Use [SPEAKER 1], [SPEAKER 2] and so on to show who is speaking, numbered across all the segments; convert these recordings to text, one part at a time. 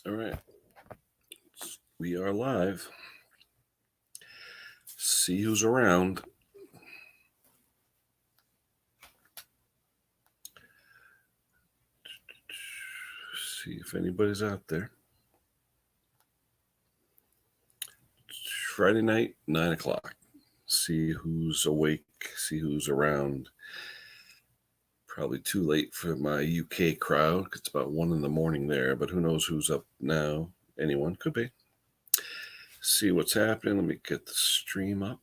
[SPEAKER 1] All right. We are live. See who's around. See if anybody's out there. Friday night, 9 o'clock. See who's awake. See who's around. Probably too late for my UK crowd. It's about 1 in the morning there, but who knows who's up now. Anyone could be. See what's happening. Let me get the stream up.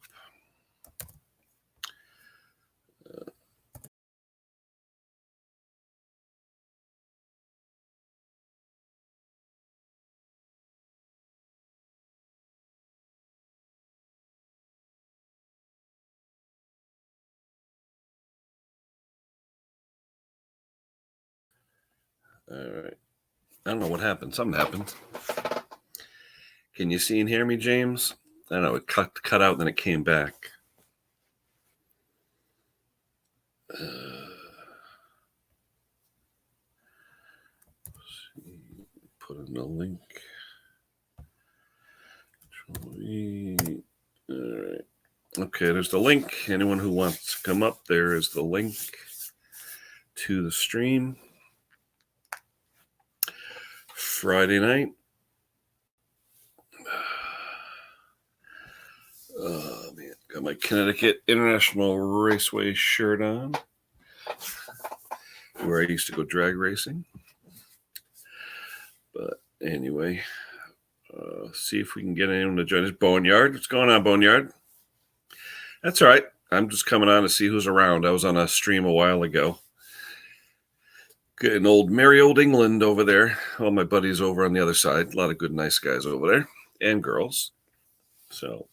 [SPEAKER 1] All right. I don't know what happened. Something happened. Can you see and hear me, James? I don't know. It cut out, then it came back. Put in the link. All right. Okay, there's the link. Anyone who wants to come up, there is the link to the stream. Friday night. Oh, man. Got my Connecticut International Raceway shirt on, where I used to go drag racing. But anyway, see if we can get anyone to join us. Boneyard. What's going on, Boneyard? That's all right. I'm just coming on to see who's around. I was on a stream a while ago. Good merry old England over there. All my buddies over on the other side. A lot of good, nice guys over there and girls. So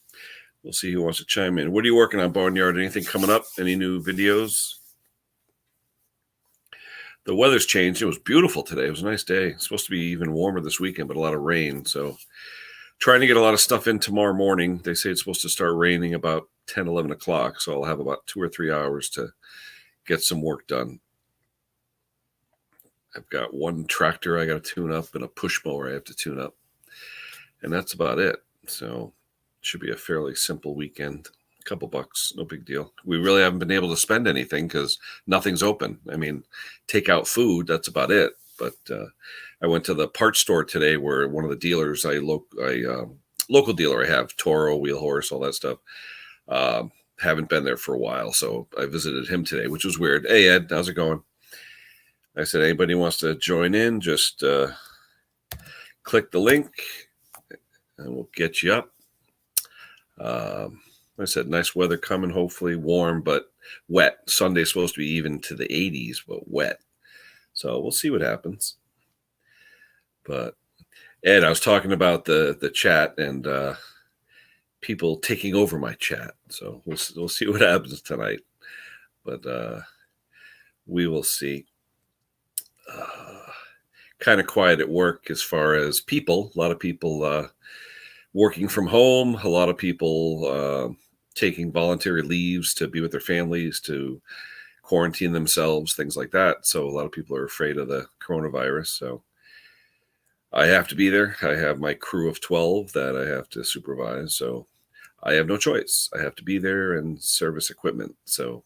[SPEAKER 1] we'll see who wants to chime in. What are you working on, Boneyard? Anything coming up? Any new videos? The weather's changed. It was beautiful today. It was a nice day. It's supposed to be even warmer this weekend, but a lot of rain. So trying to get a lot of stuff in tomorrow morning. They say it's supposed to start raining about 10, 11 o'clock. So I'll have about 2 or 3 hours to get some work done. I've got one tractor I got to tune up and a push mower I have to tune up. And that's about it. So it should be a fairly simple weekend. A couple bucks, no big deal. We really haven't been able to spend anything because nothing's open. I mean, take out food, that's about it. But I went to the parts store today where one of the dealers, local dealer I have, Toro, Wheel Horse, all that stuff. Haven't been there for a while. So I visited him today, which was weird. Hey, Ed, how's it going? I said, anybody wants to join in, just click the link and we'll get you up. I said, nice weather coming, hopefully warm, but wet. Sunday's supposed to be even to the 80s, but wet. So we'll see what happens. But Ed, I was talking about the chat and people taking over my chat. So we'll see what happens tonight. But we will see. Kind of quiet at work as far as people. A lot of people working from home. A lot of people taking voluntary leaves to be with their families, to quarantine themselves, things like that. So a lot of people are afraid of the coronavirus. So I have to be there. I have my crew of 12 that I have to supervise. So I have no choice. I have to be there and service equipment. So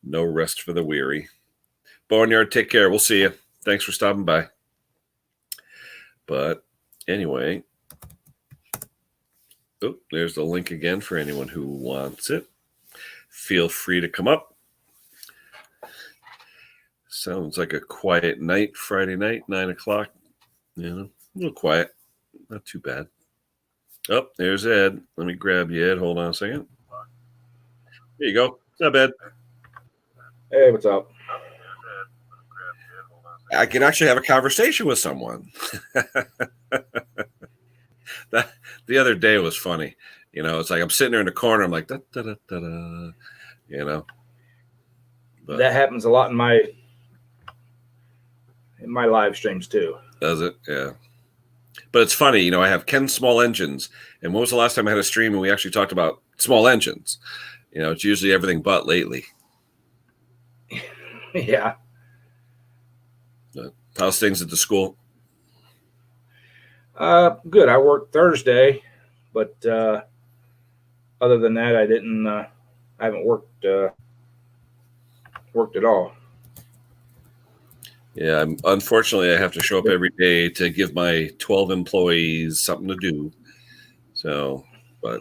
[SPEAKER 1] no rest for the weary. Boneyard, take care. We'll see you. Thanks for stopping by. But anyway, there's the link again for anyone who wants it. Feel free to come up. Sounds like a quiet night, Friday night, 9 o'clock. You know, a little quiet. Not too bad. Oh, there's Ed. Let me grab you, Ed. Hold on a second. There you go. Not bad.
[SPEAKER 2] Hey, what's up?
[SPEAKER 1] I can actually have a conversation with someone. The other day was funny. You know, it's like I'm sitting there in the corner. I'm like, da, da, da, da, da, you know.
[SPEAKER 2] But that happens a lot in my live streams too.
[SPEAKER 1] Does it? Yeah. But it's funny, you know, I have Ken Small Engines. And when was the last time I had a stream and we actually talked about small engines? You know, it's usually everything but lately.
[SPEAKER 2] Yeah.
[SPEAKER 1] But how's things at the school?
[SPEAKER 2] Good. I worked Thursday, but other than that, I didn't. I haven't worked at all.
[SPEAKER 1] Yeah, unfortunately, I have to show up every day to give my 12 employees something to do. So, but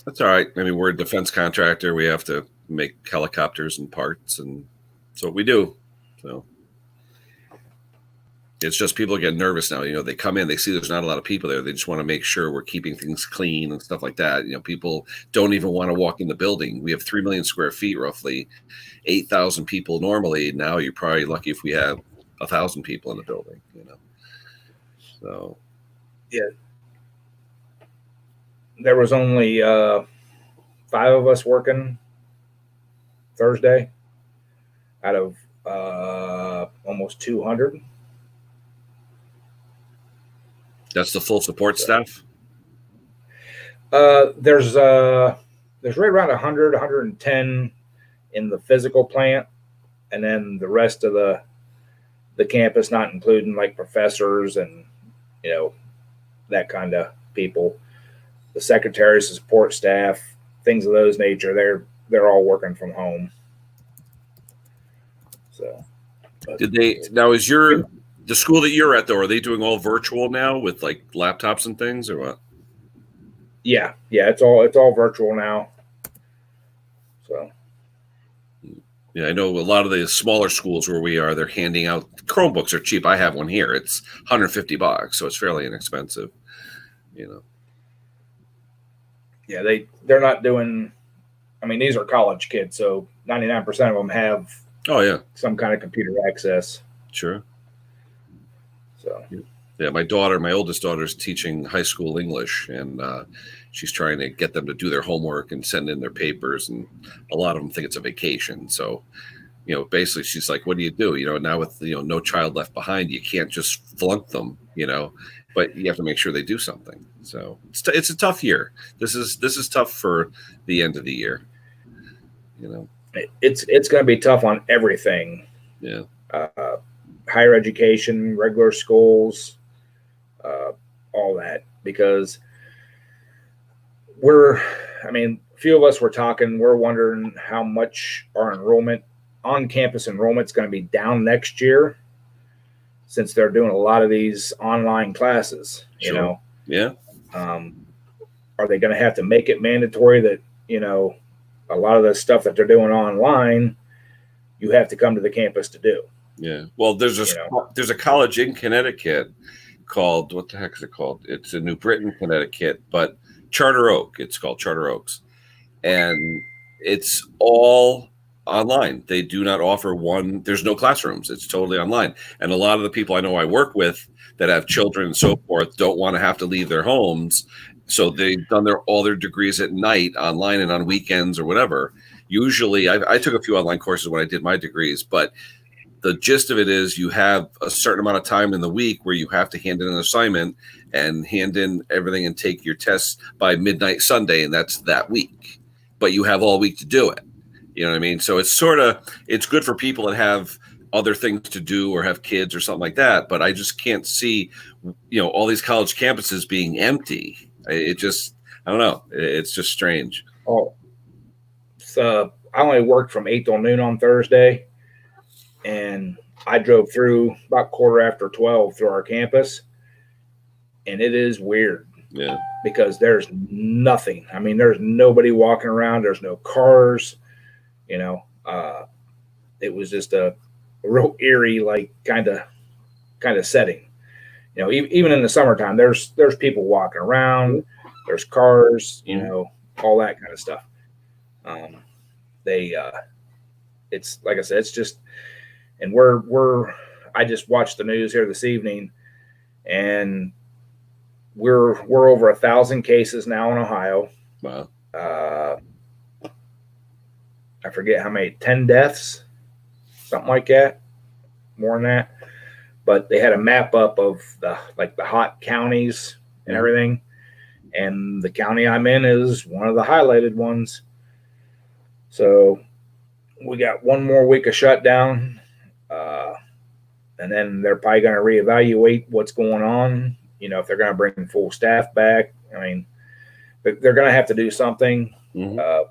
[SPEAKER 1] that's all right. I mean, we're a defense contractor. We have to make helicopters and parts, and so we do. So it's just people get nervous now. They come in, they see there's not a lot of people there. They just want to make sure we're keeping things clean and stuff like that. People don't even want to walk in the building. We have 3 million square feet, roughly 8,000 people normally. Now you're probably lucky if we have 1,000 people in the building. So
[SPEAKER 2] yeah, there was only 5 of us working Thursday out of almost 200.
[SPEAKER 1] that's the full support staff.
[SPEAKER 2] There's right around 100, 110 in the physical plant, and then the rest of the campus, not including like professors and that kind of people, the secretaries, the support staff, things of those nature. They're all working from home. So,
[SPEAKER 1] Did they now? Is the school that you're at though? Are they doing all virtual now with like laptops and things, or what?
[SPEAKER 2] Yeah, it's all virtual now. So.
[SPEAKER 1] Yeah, I know a lot of the smaller schools where we are, they're handing out Chromebooks are cheap. I have one here. It's $150, so it's fairly inexpensive.
[SPEAKER 2] Yeah, they're not doing. I mean, these are college kids, so 99% of them have.
[SPEAKER 1] Oh yeah,
[SPEAKER 2] some kind of computer access.
[SPEAKER 1] Sure.
[SPEAKER 2] So.
[SPEAKER 1] Yeah, my oldest daughter is teaching high school English, and she's trying to get them to do their homework and send in their papers, and a lot of them think it's a vacation. So, basically she's like, what do you do? Now with, no child left behind, you can't just flunk them, but you have to make sure they do something. So it's a tough year. This is tough for the end of the year.
[SPEAKER 2] It's going to be tough on everything.
[SPEAKER 1] Yeah.
[SPEAKER 2] Higher education, regular schools, all that, because a few of us were talking, we're wondering how much our on-campus enrollment is going to be down next year, since they're doing a lot of these online classes.
[SPEAKER 1] Sure. Yeah.
[SPEAKER 2] Are they going to have to make it mandatory that, a lot of the stuff that they're doing online, you have to come to the campus to do?
[SPEAKER 1] Yeah. Well, there's a college in Connecticut called, what the heck is it called? It's in New Britain, Connecticut, but Charter Oak. It's called Charter Oaks, and it's all online. They do not offer there's no classrooms. It's totally online. And a lot of the people I know I work with that have children and so forth don't want to have to leave their homes. So they've done all their degrees at night online and on weekends or whatever. Usually I took a few online courses when I did my degrees, but the gist of it is you have a certain amount of time in the week where you have to hand in an assignment and hand in everything and take your tests by midnight Sunday, and that's that week. But you have all week to do it. You know what I mean? So it's good for people that have other things to do or have kids or something like that. But I just can't see, all these college campuses being empty. I don't know. It's just strange.
[SPEAKER 2] Oh, so I only worked from 8 till noon on Thursday, and I drove through about 12:15 through our campus, and it is weird.
[SPEAKER 1] Yeah.
[SPEAKER 2] Because there's nothing. There's nobody walking around. There's no cars. It was just a real eerie, like kind of setting. Even in the summertime, there's people walking around. There's cars. All that kind of stuff. It's like I said, it's just, and I just watched the news here this evening, and we're over 1,000 cases now in Ohio.
[SPEAKER 1] Wow.
[SPEAKER 2] I forget how many, 10 deaths, something like that, more than that. But they had a map up of the hot counties and everything. And the county I'm in is one of the highlighted ones. So we got one more week of shutdown. And then they're probably going to reevaluate what's going on You know, if they're going to bring full staff back, I mean, they're going to have to do something.
[SPEAKER 1] Mm-hmm.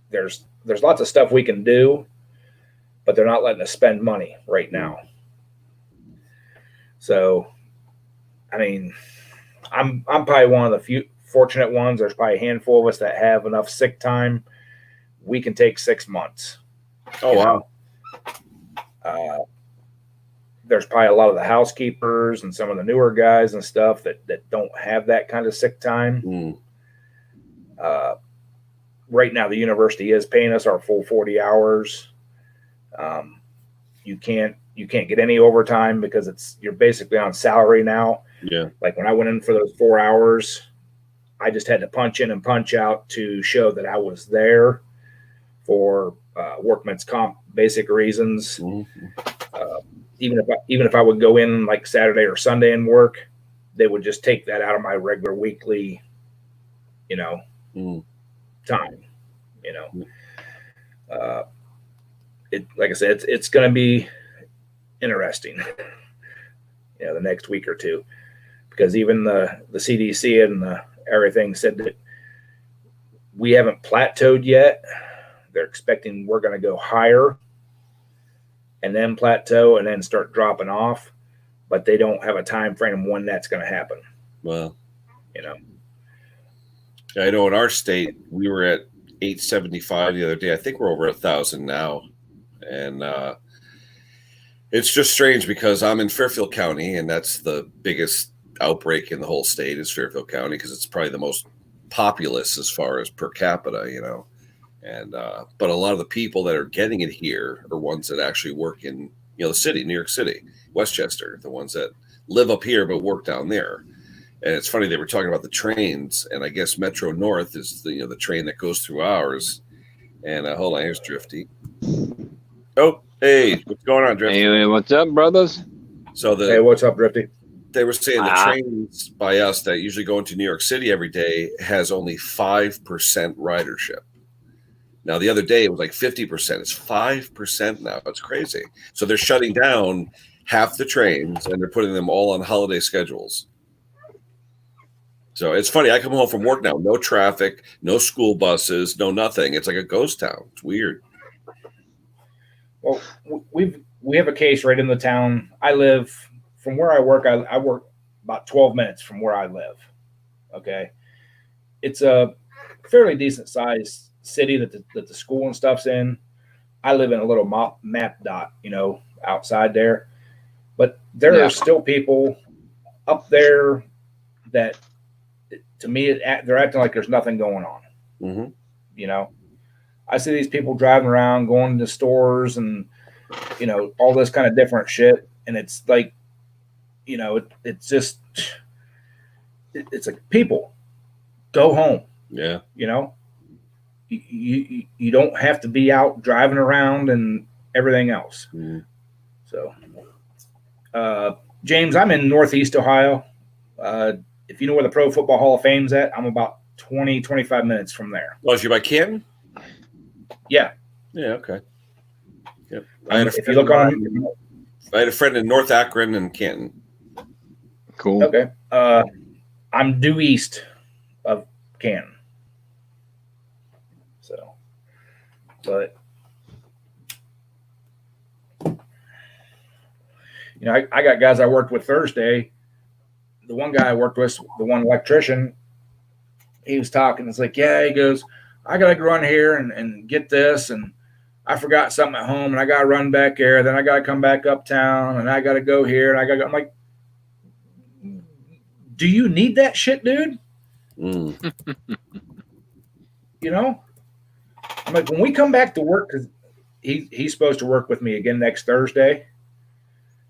[SPEAKER 2] There's lots of stuff we can do, but they're not letting us spend money right now. So, I mean, I'm probably one of the few fortunate ones. There's probably a handful of us that have enough sick time. We can take 6 months.
[SPEAKER 1] Oh, wow.
[SPEAKER 2] There's probably a lot of the housekeepers and some of the newer guys and stuff that don't have that kind of sick time. Right now, the university is paying us our full 40 hours. You can't get any overtime because you're basically on salary now.
[SPEAKER 1] Yeah.
[SPEAKER 2] Like when I went in for those 4 hours, I just had to punch in and punch out to show that I was there for workman's comp basic reasons. Even if I would go in like Saturday or Sunday and work, they would just take that out of my regular weekly, time. Like I said, it's going to be interesting, the next week or two, because even the CDC and everything said that we haven't plateaued yet. They're expecting we're going to go higher and then plateau and then start dropping off, but they don't have a time frame when that's going to happen.
[SPEAKER 1] Well, I know in our state we were at 875 the other day. I think we're over 1,000 now, and it's just strange because I'm in Fairfield County, and that's the biggest outbreak in the whole state is Fairfield County because it's probably the most populous as far as per capita, and but a lot of the people that are getting it here are ones that actually work in the city, New York City, Westchester, the ones that live up here but work down there. And it's funny, they were talking about the trains, and I guess Metro North is the train that goes through ours. And hold on, here's Drifty. Oh, hey, what's going on, Drifty?
[SPEAKER 3] Hey, what's up, brothers?
[SPEAKER 1] So
[SPEAKER 2] hey, what's up, Drifty?
[SPEAKER 1] They were saying the trains by us that usually go into New York City every day has only 5% ridership. Now, the other day, it was like 50%. It's 5% now. It's crazy. So they're shutting down half the trains, and they're putting them all on holiday schedules. So it's funny. I come home from work now. No traffic, no school buses, no nothing. It's like a ghost town. It's weird.
[SPEAKER 2] Well, we have a case right in the town. I live from where I work. I work about 12 minutes from where I live. Okay. It's a fairly decent sized city that the school and stuff's in. I live in a little map dot, outside there. But there are still people up there that, to me, they're acting like there's nothing going on.
[SPEAKER 1] Mm-hmm.
[SPEAKER 2] I see these people driving around, going to stores and, all this kind of different shit. And it's like, it's just, it's like, people, go home.
[SPEAKER 1] Yeah.
[SPEAKER 2] You don't have to be out driving around and everything else.
[SPEAKER 1] Mm-hmm.
[SPEAKER 2] So, James, I'm in Northeast Ohio. If you know where the Pro Football Hall of Fame's at, I'm about 25 minutes from there.
[SPEAKER 1] Oh, is you by Canton?
[SPEAKER 2] Yeah.
[SPEAKER 1] Yeah, okay. Yep.
[SPEAKER 2] I had a
[SPEAKER 1] friend in North Akron and Canton.
[SPEAKER 3] Cool.
[SPEAKER 2] Okay. I'm due east of Canton. So, but, I got guys I worked with Thursday. The one guy I worked with, the one electrician, he was talking. It's like, yeah, he goes, I got to run here and get this. And I forgot something at home and I got to run back there. Then I got to come back uptown and I got to go here. And I got to go. I'm like, do you need that shit, dude?
[SPEAKER 1] Mm.
[SPEAKER 2] I'm like, when we come back to work, because he's supposed to work with me again next Thursday.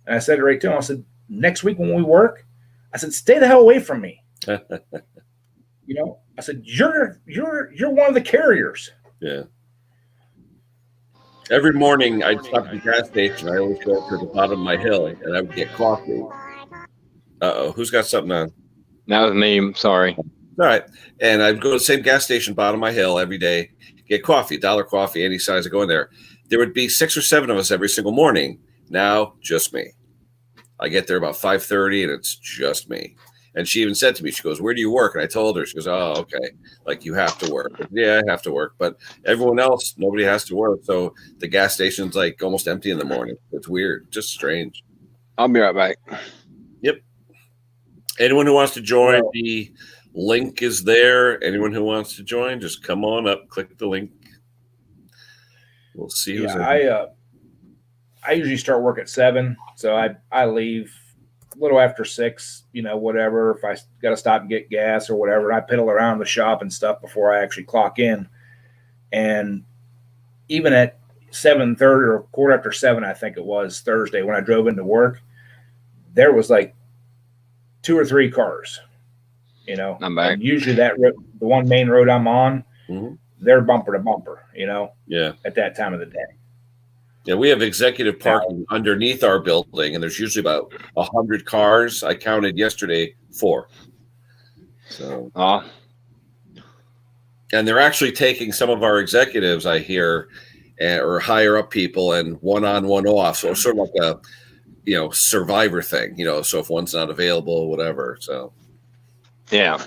[SPEAKER 2] And I said it right to him. I said, next week when we work, I said, stay the hell away from me. I said, you're one of the carriers.
[SPEAKER 1] Yeah. Every morning I'd stop at the gas station. I always go up to the bottom of my hill and I would get coffee. Uh-oh, who's got something on?
[SPEAKER 3] That was me. Sorry.
[SPEAKER 1] All right. And I'd go to the same gas station, bottom of my hill every day, get coffee, $1 coffee, any size, I go in there. There would be 6 or 7 of us every single morning. Now, just me. I get there about 5:30 and it's just me. And she even said to me, she goes, "Where do you work?" And I told her, she goes, "Oh, okay. Like you have to work." Yeah, I have to work. But everyone else, nobody has to work. So the gas station's like almost empty in the morning. It's weird. Just strange.
[SPEAKER 3] I'll be right back.
[SPEAKER 1] Yep. Anyone who wants to join, the link is there. Anyone who wants to join, just come on up, click the link. We'll see who's in.
[SPEAKER 2] I usually start work at 7, so I leave a little after 6, whatever, if I got to stop and get gas or whatever. I piddle around the shop and stuff before I actually clock in. And even at 7:30 or quarter after 7, I think it was Thursday when I drove into work, there was like 2 or 3 cars,
[SPEAKER 3] I'm back.
[SPEAKER 2] And usually the one main road I'm on, they're bumper to bumper,
[SPEAKER 1] Yeah.
[SPEAKER 2] at that time of the day.
[SPEAKER 1] Yeah, we have executive parking underneath our building, and there's usually about 100 cars. I counted yesterday 4. So, and they're actually taking some of our executives, I hear, or higher up people, and one on, one off. So it's sort of like a, survivor thing. So if one's not available, whatever. So,
[SPEAKER 3] yeah.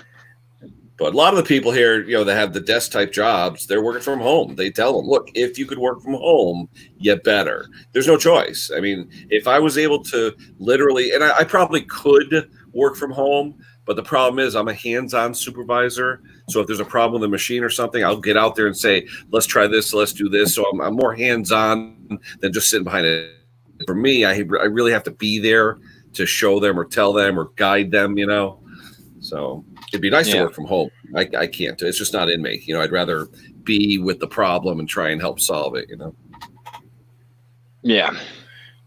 [SPEAKER 1] But a lot of the people here, that have the desk type jobs, they're working from home. They tell them, look, if you could work from home, you better. There's no choice. I mean, if I was able to literally, and I probably could work from home, but the problem is I'm a hands-on supervisor. So if there's a problem with a machine or something, I'll get out there and say, let's try this, let's do this. So I'm more hands-on than just sitting behind it. For me, I really have to be there to show them or tell them or guide them, So it'd be nice to work from home. I can't. It's just not in me. I'd rather be with the problem and try and help solve it,
[SPEAKER 3] Yeah.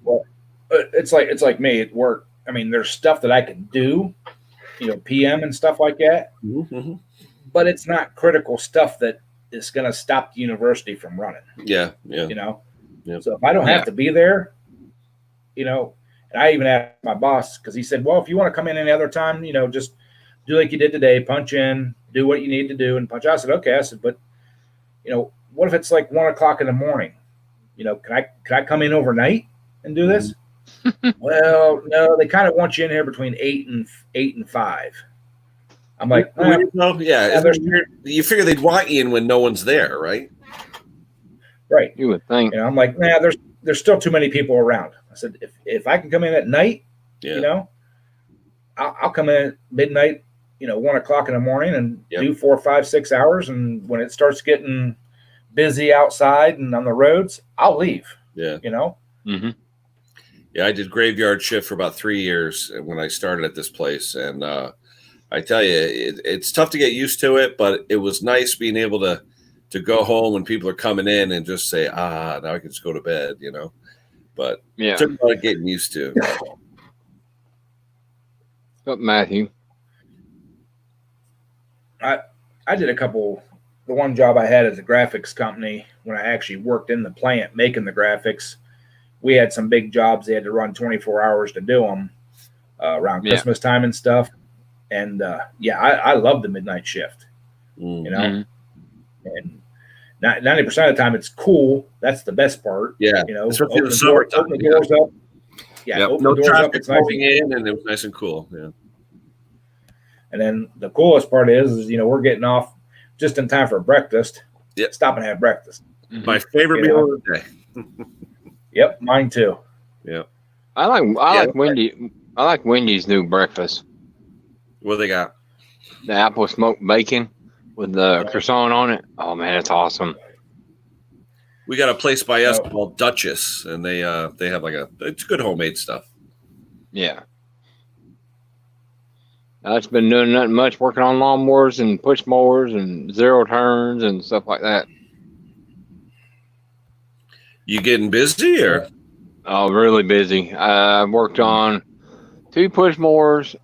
[SPEAKER 2] Well, it's like me at work. I mean, there's stuff that I can do, PM and stuff like that, but it's not critical stuff that is going to stop the university from running.
[SPEAKER 1] Yeah.
[SPEAKER 2] So if I don't have to be there, and I even asked my boss, because he said, well, if you want to come in any other time, just do like you did today, punch in, do what you need to do, and punch out. I said, okay. I said, but, what if it's like 1 o'clock in the morning? Can I come in overnight and do this? Well, no, they kind of want you in here between 8 and 5. I'm like,
[SPEAKER 1] you figure they'd want you in when no one's there, right?
[SPEAKER 2] Right.
[SPEAKER 3] You would think.
[SPEAKER 2] I'm like, there's still too many people around. I said, if I can come in at night, I'll come in at midnight, 1 o'clock in the morning and do 4, 5, 6 hours. And when it starts getting busy outside and on the roads, I'll leave.
[SPEAKER 1] Yeah.
[SPEAKER 3] Mm-hmm.
[SPEAKER 1] Yeah, I did graveyard shift for about 3 years when I started at this place. And I tell you, it's tough to get used to it, but it was nice being able to go home when people are coming in and just say, now I can just go to bed, But it took a lot of getting used to.
[SPEAKER 3] But Matthew.
[SPEAKER 2] I did the one job I had as a graphics company when I actually worked in the plant making the graphics. We had some big jobs. They had to run 24 hours to do them around Christmas time and stuff. And I love the midnight shift, and 90% of the time it's cool. That's the best part.
[SPEAKER 1] Yeah.
[SPEAKER 2] Open the doors up. Yeah. Open
[SPEAKER 1] no
[SPEAKER 2] the doors
[SPEAKER 1] traffic
[SPEAKER 2] up. It's nice
[SPEAKER 1] moving in, and it was nice and cool. Yeah.
[SPEAKER 2] And then the coolest part is we're getting off just in time for breakfast.
[SPEAKER 1] Yep.
[SPEAKER 2] Stop and have breakfast.
[SPEAKER 1] My favorite meal of the day.
[SPEAKER 2] Yep, mine too.
[SPEAKER 1] Yeah.
[SPEAKER 3] I like Wendy's new breakfast.
[SPEAKER 1] What they got?
[SPEAKER 3] The apple smoked bacon with the croissant on it. Oh man, it's awesome.
[SPEAKER 1] We got a place by us called Duchess, and they have it's good homemade stuff.
[SPEAKER 3] Yeah. I've been doing nothing much, working on lawnmowers and push mowers and zero turns and stuff like that.
[SPEAKER 1] You getting busy or?
[SPEAKER 3] Oh, really busy. I've worked on 2 push mowers,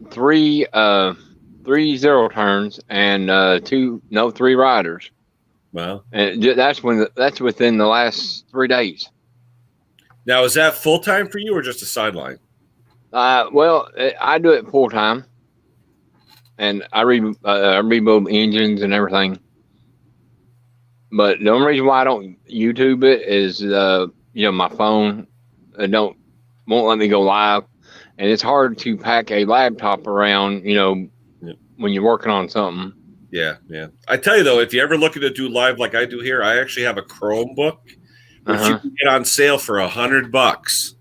[SPEAKER 3] 3 zero turns, and 3 riders.
[SPEAKER 1] Wow.
[SPEAKER 3] And that's within the last 3 days.
[SPEAKER 1] Now, is that full time for you or just a sideline?
[SPEAKER 3] Well, I do it full time, and I rebuild engines and everything. But the only reason why I don't YouTube it is, my phone won't let me go live. and it's hard to pack a laptop around,
[SPEAKER 1] Yeah.
[SPEAKER 3] when you're working on something.
[SPEAKER 1] Yeah. I tell you though, if you're ever looking to do live like I do here, I actually have a Chromebook, which you can get on sale for $100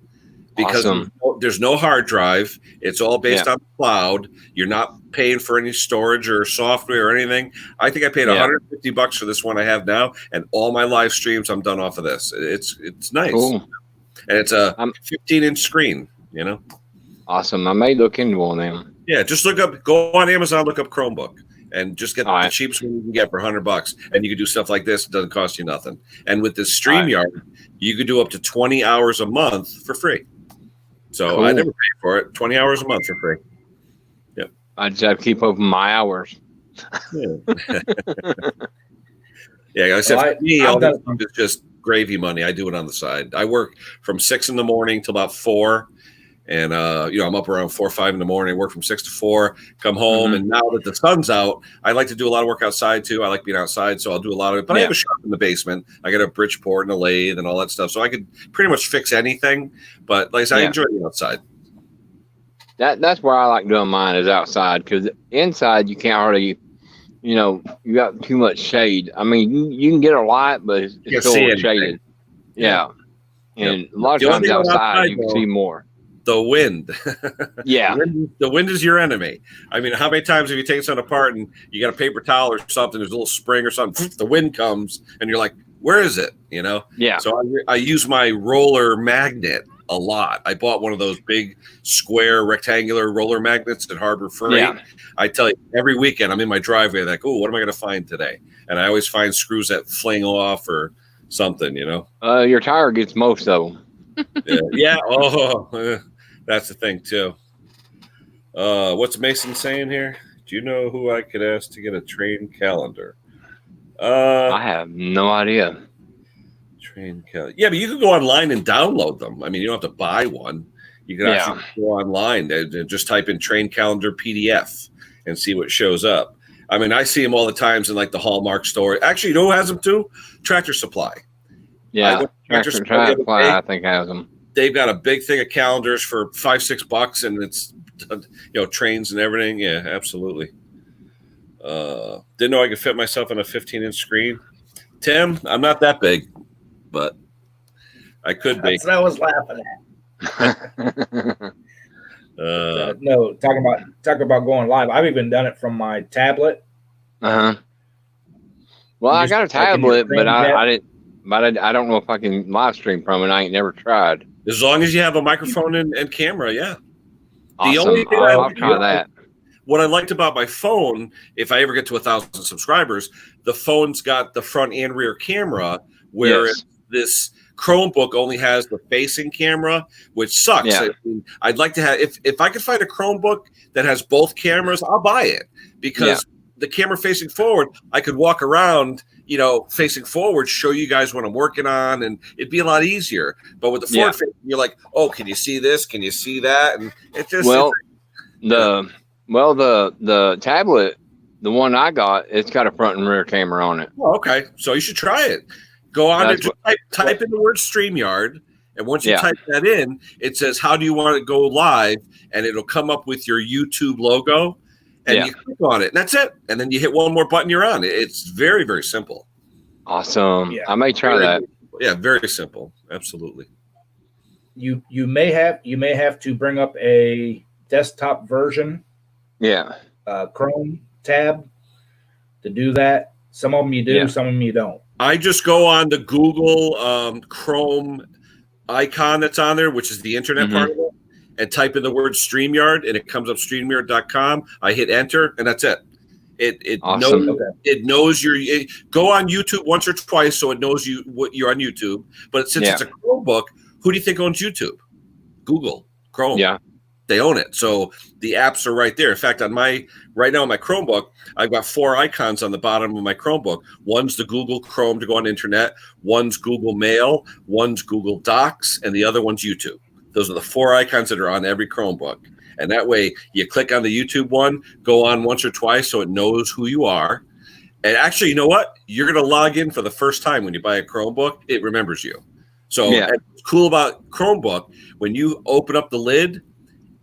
[SPEAKER 1] because
[SPEAKER 3] Awesome.
[SPEAKER 1] there's no hard drive. It's all based on cloud. You're not paying for any storage or software or anything. I think I paid $150 for this one I have now, and all my live streams I'm done off of this. It's nice,
[SPEAKER 3] Cool.
[SPEAKER 1] and it's a 15-inch screen.
[SPEAKER 3] Awesome. I may look into one of them.
[SPEAKER 1] Yeah, just go on Amazon, look up Chromebook, and just get the cheapest one you can get for $100, and you can do stuff like this. It doesn't cost you nothing. And with this StreamYard, you could do up to 20 hours a month for free. So
[SPEAKER 3] Cool.
[SPEAKER 1] I never paid for it. 20 hours a month for free. Yep.
[SPEAKER 3] I just have to keep open my hours.
[SPEAKER 1] Yeah, like I said, for me, all
[SPEAKER 2] done-
[SPEAKER 1] this stuff is just gravy money. I do it on the side. I work from 6 in the morning till about 4. And, I'm up around 4 or 5 in the morning, work from 6 to 4, come home. And now that the sun's out, I like to do a lot of work outside too. I like being outside, so I'll do a lot of it. But I have a shop in the basement. I got a Bridgeport and a lathe and all that stuff. So I could pretty much fix anything. But like I said, I enjoy being outside.
[SPEAKER 3] That's where I like doing mine is outside, because inside you can't hardly, you got too much shade. I mean, you can get a lot, but it's still shaded. Yeah. And a lot of times outside you can see more.
[SPEAKER 1] The wind.
[SPEAKER 3] Yeah.
[SPEAKER 1] The wind is your enemy. I mean, how many times have you taken something apart and you got a paper towel or something, there's a little spring or something, the wind comes and you're like, where is it?
[SPEAKER 3] Yeah.
[SPEAKER 1] So I use my roller magnet a lot. I bought one of those big square rectangular roller magnets at Harbor Freight.
[SPEAKER 3] Yeah.
[SPEAKER 1] I tell you, every weekend I'm in my driveway like, oh, what am I going to find today? And I always find screws that fling off or something,
[SPEAKER 3] Your tire gets most of them.
[SPEAKER 1] Yeah. Oh, that's the thing too. What's Mason saying here? Do you know who I could ask to get a train calendar?
[SPEAKER 3] I have no idea.
[SPEAKER 1] Train calendar. Yeah, but you can go online and download them. I mean, you don't have to buy one. You can actually go online and just type in train calendar PDF and see what shows up. I mean, I see them all the times in like the Hallmark store. Actually, you know who has them too? Tractor Supply.
[SPEAKER 3] Yeah, Tractor Supply, I think, has them.
[SPEAKER 1] They've got a big thing of calendars for $5-6, and it's trains and everything. Yeah, absolutely. Didn't know I could fit myself on a 15-inch screen. Tim, I'm not that big, but I could be.
[SPEAKER 2] That's what I was laughing at. No, talking about going live. I've even done it from my tablet.
[SPEAKER 3] Well, I got a tablet, but I didn't. But I don't know if I can live stream from it. I ain't never tried.
[SPEAKER 1] As long as you have a microphone and camera, yeah.
[SPEAKER 3] Awesome.
[SPEAKER 1] The only thing
[SPEAKER 3] I'll try that.
[SPEAKER 1] What I liked about my phone, if I ever get to 1,000 subscribers, the phone's got the front and rear camera, whereas this Chromebook only has the facing camera, which sucks.
[SPEAKER 3] Yeah.
[SPEAKER 1] I mean, I'd like to have if I could find a Chromebook that has both cameras, I'll buy it because the camera facing forward, I could walk around, facing forward, show you guys what I'm working on, and it'd be a lot easier. But with the forward facing, you're like, oh, can you see this? Can you see that? And it just
[SPEAKER 3] the tablet, the one I got, it's got a front and rear camera on it.
[SPEAKER 1] Oh, okay. So you should try it. Go on and just type in the word StreamYard. And once you type that in, it says, how do you want to go live? And it'll come up with your YouTube logo. And you click on it. And that's it. And then you hit one more button, you're on. It's very, very simple.
[SPEAKER 3] Awesome. Yeah. I may try that.
[SPEAKER 1] Yeah, very simple. Absolutely.
[SPEAKER 2] You may have to bring up a desktop version.
[SPEAKER 3] Yeah.
[SPEAKER 2] Chrome tab to do that. Some of them you do, some of them you don't.
[SPEAKER 1] I just go on the Google Chrome icon that's on there, which is the internet part of it, and type in the word StreamYard, and it comes up StreamYard.com. I hit enter, and that's it. It
[SPEAKER 3] awesome.
[SPEAKER 1] knows go on YouTube once or twice, so it knows you're on YouTube. But since it's a Chromebook, who do you think owns YouTube? Google, Chrome.
[SPEAKER 3] Yeah.
[SPEAKER 1] They own it. So the apps are right there. In fact, right now on my Chromebook, I've got 4 icons on the bottom of my Chromebook. One's the Google Chrome to go on the internet. One's Google Mail. One's Google Docs. And the other one's YouTube. Those are the 4 icons that are on every Chromebook. And that way you click on the YouTube one, go on once or twice so it knows who you are. And actually, you know what? You're going to log in for the first time when you buy a Chromebook. It remembers you. So what's cool about Chromebook, when you open up the lid,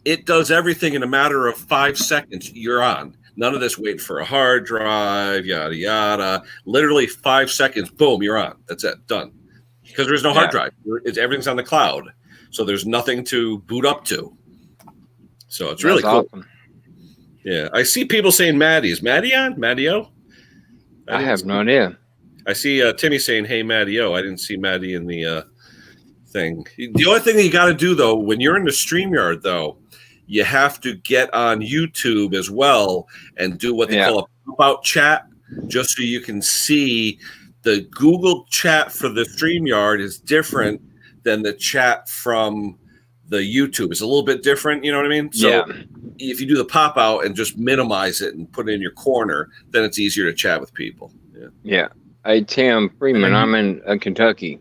[SPEAKER 1] it does everything in a matter of 5 seconds. You're on. None of this waiting for a hard drive, yada, yada. Literally 5 seconds, boom, you're on. That's it, done. Because there's no hard drive. Everything's on the cloud. So there's nothing to boot up to. So it's really cool. Awesome. Yeah. I see people saying Maddie. Is Maddie on? Maddie-O?
[SPEAKER 3] I have no idea.
[SPEAKER 1] I see Timmy saying, hey, Maddie-O. I didn't see Maddie in the thing. The only thing that you got to do, though, when you're in the StreamYard, though, you have to get on YouTube as well and do what they call a pop-out chat, just so you can see the Google chat for the StreamYard is different than the chat from the YouTube. It's a little bit different, you know what I mean? So if you do the pop-out and just minimize it and put it in your corner, then it's easier to chat with people.
[SPEAKER 3] Yeah. Hey, Tim Freeman, I'm in Kentucky.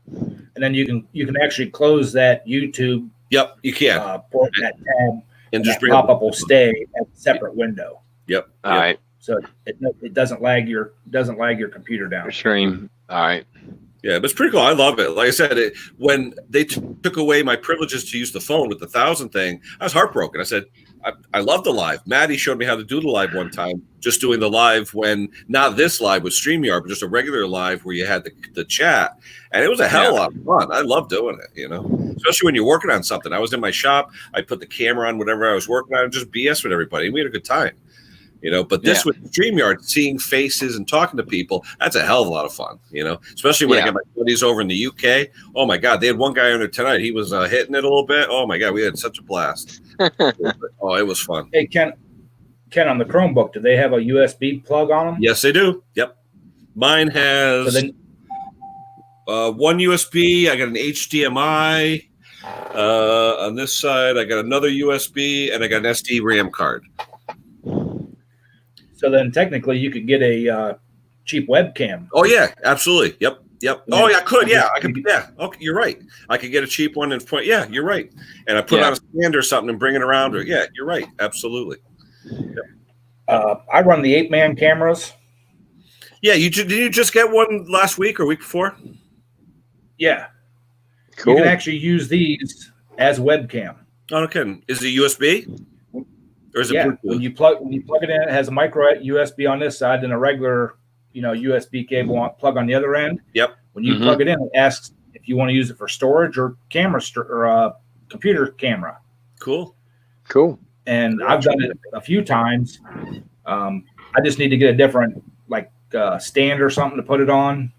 [SPEAKER 2] And then you can actually close that YouTube.
[SPEAKER 1] Yep, you can.
[SPEAKER 2] Port that tab,
[SPEAKER 1] and just
[SPEAKER 2] pop up will stay at a separate window.
[SPEAKER 1] Yep.
[SPEAKER 3] All right.
[SPEAKER 2] So it doesn't lag your computer down.
[SPEAKER 3] Stream. All right.
[SPEAKER 1] Yeah, but it's pretty cool. I love it. Like I said, when they took away my privileges to use the phone with the 1,000 thing, I was heartbroken. I said, I love the live. Maddie showed me how to do the live one time, just doing the live when not this live with StreamYard, but just a regular live where you had the chat. And it was a hell of a lot of fun. I love doing it, you know, especially when you're working on something. I was in my shop. I put the camera on whatever I was working on and just BS with everybody. We had a good time, you know, but this with StreamYard, seeing faces and talking to people, that's a hell of a lot of fun, you know, especially when I get my buddies over in the UK. Oh, my God. They had one guy on there tonight. He was hitting it a little bit. Oh, my God. We had such a blast. Oh, it was fun.
[SPEAKER 2] Hey, Ken, on the Chromebook, do they have a USB plug on them?
[SPEAKER 1] Yes, they do. Yep. Mine has one USB. I got an HDMI. On this side, I got another USB, and I got an SD RAM card.
[SPEAKER 2] So then technically you could get a cheap webcam.
[SPEAKER 1] Oh, yeah, absolutely. Yep. Oh, yeah, I could. Yeah, I could. Yeah. Okay, you're right. I could get a cheap one and point. Yeah, you're right. And I put it on a stand or something and bring it around. Or yeah, you're right. Absolutely. Yep.
[SPEAKER 2] I run the 8-man cameras.
[SPEAKER 1] Yeah, did you just get one last week or week before?
[SPEAKER 2] Yeah.
[SPEAKER 3] Cool.
[SPEAKER 2] You can actually use these as webcam.
[SPEAKER 1] Oh, no kidding. Is it USB? Or is it Bluetooth?
[SPEAKER 2] When you plug it in, it has a micro USB on this side and a regular, USB cable plug on the other end.
[SPEAKER 1] Yep.
[SPEAKER 2] When you plug it in, it asks if you want to use it for storage or computer camera.
[SPEAKER 1] Cool.
[SPEAKER 2] And I've done it a few times. I just need to get a different stand or something to put it on,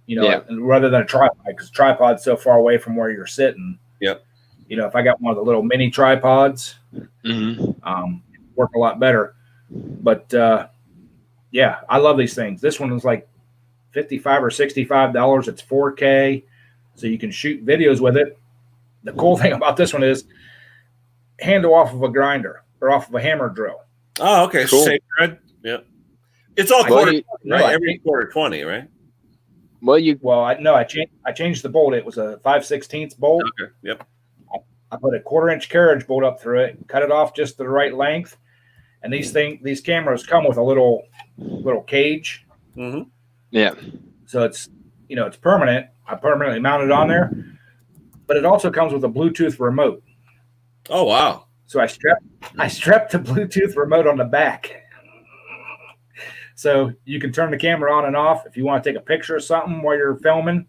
[SPEAKER 2] rather than a tripod, because tripod's so far away from where you're sitting.
[SPEAKER 1] Yep.
[SPEAKER 2] If I got one of the little mini tripods, work a lot better. But I love these things. This one was like $55 or $65. It's 4K, so you can shoot videos with it. The cool thing about this one is handle off of a grinder or off of a hammer drill.
[SPEAKER 1] Oh, okay.
[SPEAKER 3] Cool.
[SPEAKER 1] Same thread. Yeah. It's all quarter 20, right? Every quarter 20, right?
[SPEAKER 2] I changed the bolt. It was a 5/16 bolt.
[SPEAKER 1] Okay. Yep.
[SPEAKER 2] I put a 1/4-inch carriage bolt up through it, cut it off just the right length. And these cameras come with a little cage.
[SPEAKER 1] Mm-hmm.
[SPEAKER 3] Yeah.
[SPEAKER 2] So it's permanent. I permanently mounted it on there, but it also comes with a Bluetooth remote.
[SPEAKER 1] Oh, wow.
[SPEAKER 2] So I strapped the Bluetooth remote on the back. So you can turn the camera on and off. If you want to take a picture of something while you're filming,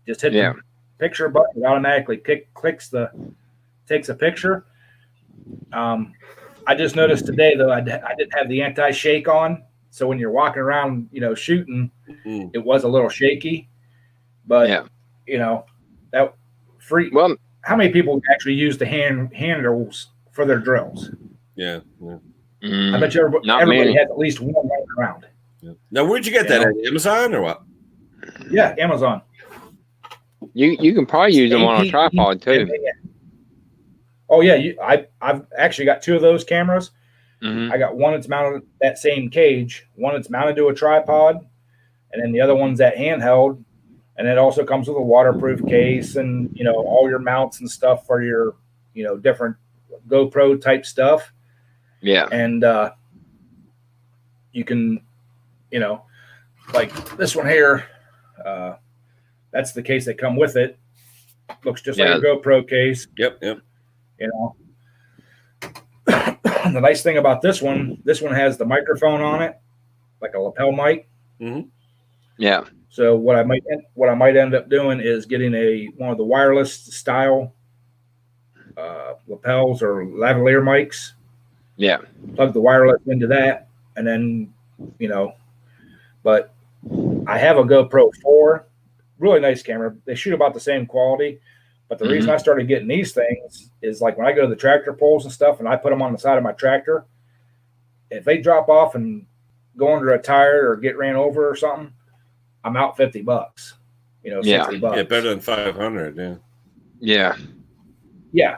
[SPEAKER 2] just hit the picture button. It automatically takes a picture. I just noticed today, though, I didn't have the anti-shake on. So when you're walking around, shooting, it was a little shaky. But, that free.
[SPEAKER 3] Well,
[SPEAKER 2] how many people actually use the handles for their drills?
[SPEAKER 1] Yeah.
[SPEAKER 2] I bet everybody has at least one laying around.
[SPEAKER 1] Yeah. Now, where'd you get that? At Amazon or what?
[SPEAKER 2] Yeah, Amazon.
[SPEAKER 3] You can probably use them on a tripod too.
[SPEAKER 2] Oh yeah, I've actually got two of those cameras.
[SPEAKER 3] Mm-hmm.
[SPEAKER 2] I got one that's mounted that same cage, one that's mounted to a tripod, and then the other one's that handheld. And it also comes with a waterproof case and all your mounts and stuff for your different GoPro type stuff.
[SPEAKER 3] Yeah.
[SPEAKER 2] And you can like this one here, that's the case that come with it. Looks just like a GoPro case.
[SPEAKER 1] Yep.
[SPEAKER 2] You know, the nice thing about this one has the microphone on it, like a lapel mic.
[SPEAKER 1] Mm-hmm.
[SPEAKER 3] Yeah.
[SPEAKER 2] So what I might end up doing is getting one of the wireless style lapels or lavalier mics.
[SPEAKER 3] Yeah.
[SPEAKER 2] Plug the wireless into that, and then, but I have a GoPro 4, really nice camera. They shoot about the same quality, but the reason I started getting these things is like when I go to the tractor pulls and stuff, and I put them on the side of my tractor, if they drop off and go under a tire or get ran over or something, I'm out $50. $60.
[SPEAKER 1] Yeah, better than 500. Yeah.
[SPEAKER 2] Yeah.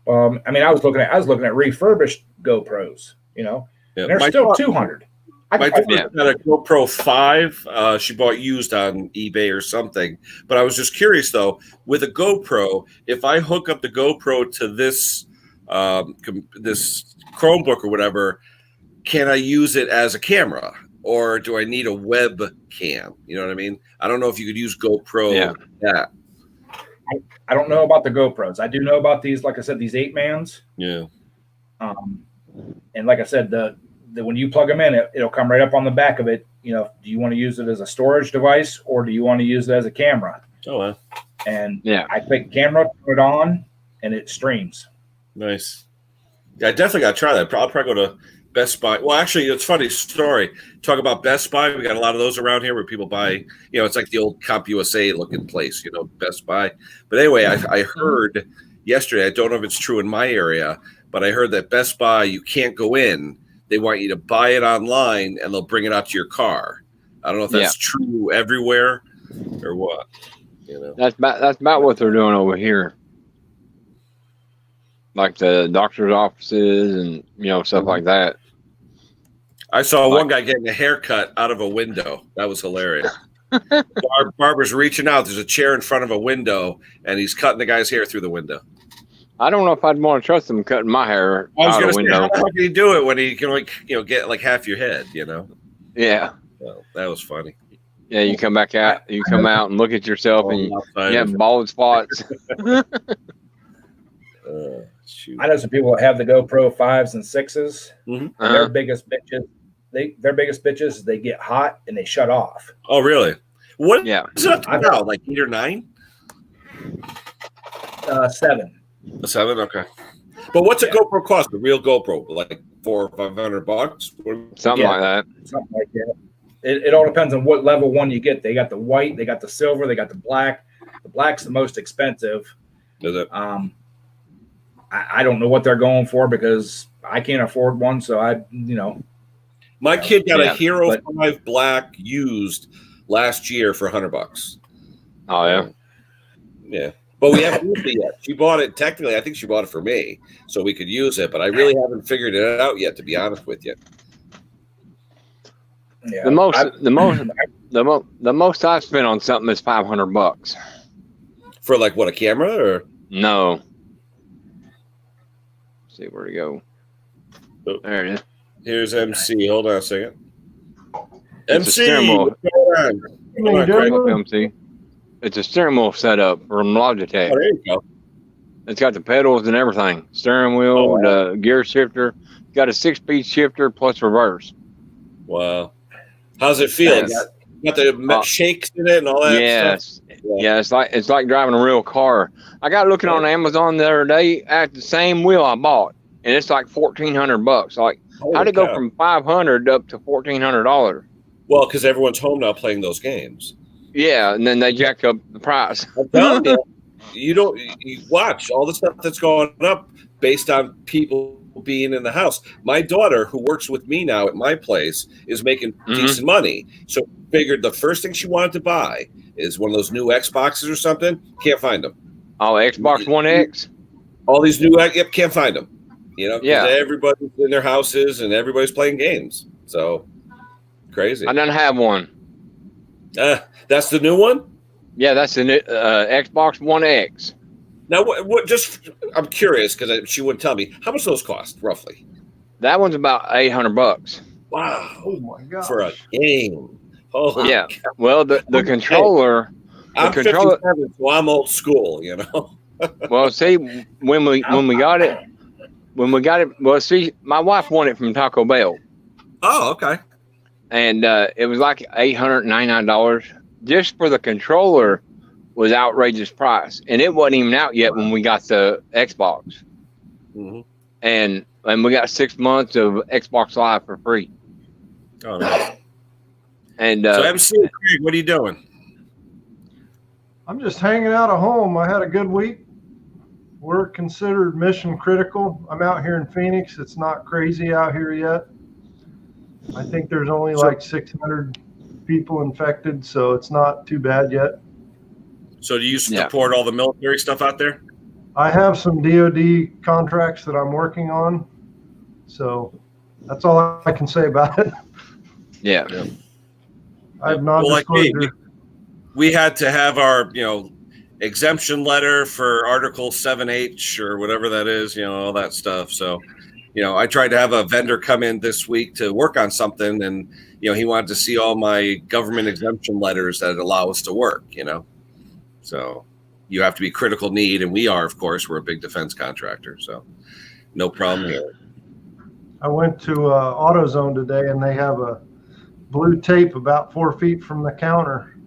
[SPEAKER 2] I mean, I was looking at refurbished GoPros. And they're still 200.
[SPEAKER 1] My daughter got a GoPro 5. She bought used on eBay or something. But I was just curious though, with a GoPro, if I hook up the GoPro to this this Chromebook or whatever, can I use it as a camera? Or do I need a web cam? You know what I mean? I don't know if you could use GoPro. Yeah.
[SPEAKER 2] I don't know about the GoPros. I do know about these, like I said, these 8-mans.
[SPEAKER 1] Yeah.
[SPEAKER 2] And like I said, the when you plug them in, it'll come right up on the back of it. Do you want to use it as a storage device or do you want to use it as a camera?
[SPEAKER 1] Oh, wow.
[SPEAKER 2] And I click camera, put it on, and it streams.
[SPEAKER 1] Nice. Yeah, I definitely got to try that. I'll probably go to Best Buy. Well, actually, it's a funny story. Talk about Best Buy. We got a lot of those around here where people buy, it's like the old CompUSA looking place, Best Buy. But anyway, I heard yesterday, I don't know if it's true in my area, but I heard that Best Buy, you can't go in. They want you to buy it online and they'll bring it out to your car. I don't know if that's true everywhere or what.
[SPEAKER 3] That's about what they're doing over here. Like the doctor's offices and, stuff like that.
[SPEAKER 1] I saw one guy getting a haircut out of a window. That was hilarious. Barber's reaching out. There's a chair in front of a window, and he's cutting the guy's hair through the window.
[SPEAKER 3] I don't know if I'd want to trust him cutting my hair out of the window.
[SPEAKER 1] How can he do it when he can get like half your head?
[SPEAKER 3] Yeah.
[SPEAKER 1] Well, that was funny.
[SPEAKER 3] Yeah, you come back out. You come out and look at yourself, and you have bald spots.
[SPEAKER 2] I know some people that have the GoPro 5s and 6s.
[SPEAKER 1] Mm-hmm.
[SPEAKER 2] Their biggest bitches. Their biggest bitches is they get hot and they shut off.
[SPEAKER 1] Oh, really? What? Yeah. Is it up to now? Like 8 or 9?
[SPEAKER 2] 7.
[SPEAKER 1] A 7? Okay. But what's a GoPro cost? A real GoPro, like $400 or $500?
[SPEAKER 3] Something like that.
[SPEAKER 2] Something like that. It all depends on what level one you get. They got the white, they got the silver, they got the black. The black's the most expensive.
[SPEAKER 1] Is it?
[SPEAKER 2] I don't know what they're going for because I can't afford one. So
[SPEAKER 1] my kid got a Hero 5 Black used last year for $100.
[SPEAKER 3] Oh yeah,
[SPEAKER 1] yeah. But we haven't used it yet. She bought it. Technically, I think she bought it for me, so we could use it. But I really haven't figured it out yet, to be honest with you.
[SPEAKER 2] Yeah,
[SPEAKER 3] the most I've spent on something is $500.
[SPEAKER 1] For like what, a camera or
[SPEAKER 3] no? Let's see where to go. Oh. There it is.
[SPEAKER 1] Here's MC. Hold on a second.
[SPEAKER 3] It's
[SPEAKER 1] MC. What's going on,
[SPEAKER 3] MC. It's a steering wheel setup from Logitech.
[SPEAKER 1] Oh, there you go.
[SPEAKER 3] It's got the pedals and everything. Steering wheel, the gear shifter. Got a 6-speed shifter plus reverse.
[SPEAKER 1] Wow. How's it feel? Got the shakes in it and all that
[SPEAKER 3] stuff? Yeah, it's like driving a real car. I got looking on Amazon the other day at the same wheel I bought, and it's like $1,400. Like, how'd it go from $500 up to $1,400?
[SPEAKER 1] Well, because everyone's home now playing those games.
[SPEAKER 3] Yeah, and then they jacked up the price.
[SPEAKER 1] I'm telling you, you watch all the stuff that's going up based on people being in the house. My daughter, who works with me now at my place, is making decent money. So figured the first thing she wanted to buy is one of those new Xboxes or something. Can't find them.
[SPEAKER 3] Oh, Xbox One X?
[SPEAKER 1] All these new, can't find them. Everybody's in their houses and everybody's playing games. So crazy.
[SPEAKER 3] I don't have one.
[SPEAKER 1] That's the new one?
[SPEAKER 3] Yeah, that's the new Xbox One X.
[SPEAKER 1] Now, just I'm curious because she wouldn't tell me how much those cost roughly.
[SPEAKER 3] That one's about $800.
[SPEAKER 1] Wow! Oh my god! For a game. Oh
[SPEAKER 3] yeah. God. Well, the controller.
[SPEAKER 1] I'm 57, so I'm old school.
[SPEAKER 3] Well, see, when we got it, well, see, my wife won it from Taco Bell.
[SPEAKER 1] Oh, okay.
[SPEAKER 3] And it was like $899 just for the controller. Was outrageous price, and it wasn't even out yet when we got the Xbox.
[SPEAKER 1] Mm-hmm.
[SPEAKER 3] And we got 6 months of Xbox Live for free.
[SPEAKER 1] Oh, nice.
[SPEAKER 3] And
[SPEAKER 1] so MC Craig, what are you doing?
[SPEAKER 4] I'm just hanging out at home. I had a good week. We're considered mission critical. I'm out here in Phoenix. It's not crazy out here yet. I think there's only like 600 people infected, so it's not too bad yet.
[SPEAKER 1] So do you support all the military stuff out there?
[SPEAKER 4] I have some DoD contracts that I'm working on. So that's all I can say about it.
[SPEAKER 3] Yeah.
[SPEAKER 4] I have non-disclosure.
[SPEAKER 1] We had to have our, exemption letter for Article 7H or whatever that is, all that stuff. So, I tried to have a vendor come in this week to work on something, and, he wanted to see all my government exemption letters that allow us to work, So you have to be critical need, and we are, of course, we're a big defense contractor, so no problem here.
[SPEAKER 4] I went to AutoZone today, and they have a blue tape about 4 feet from the counter.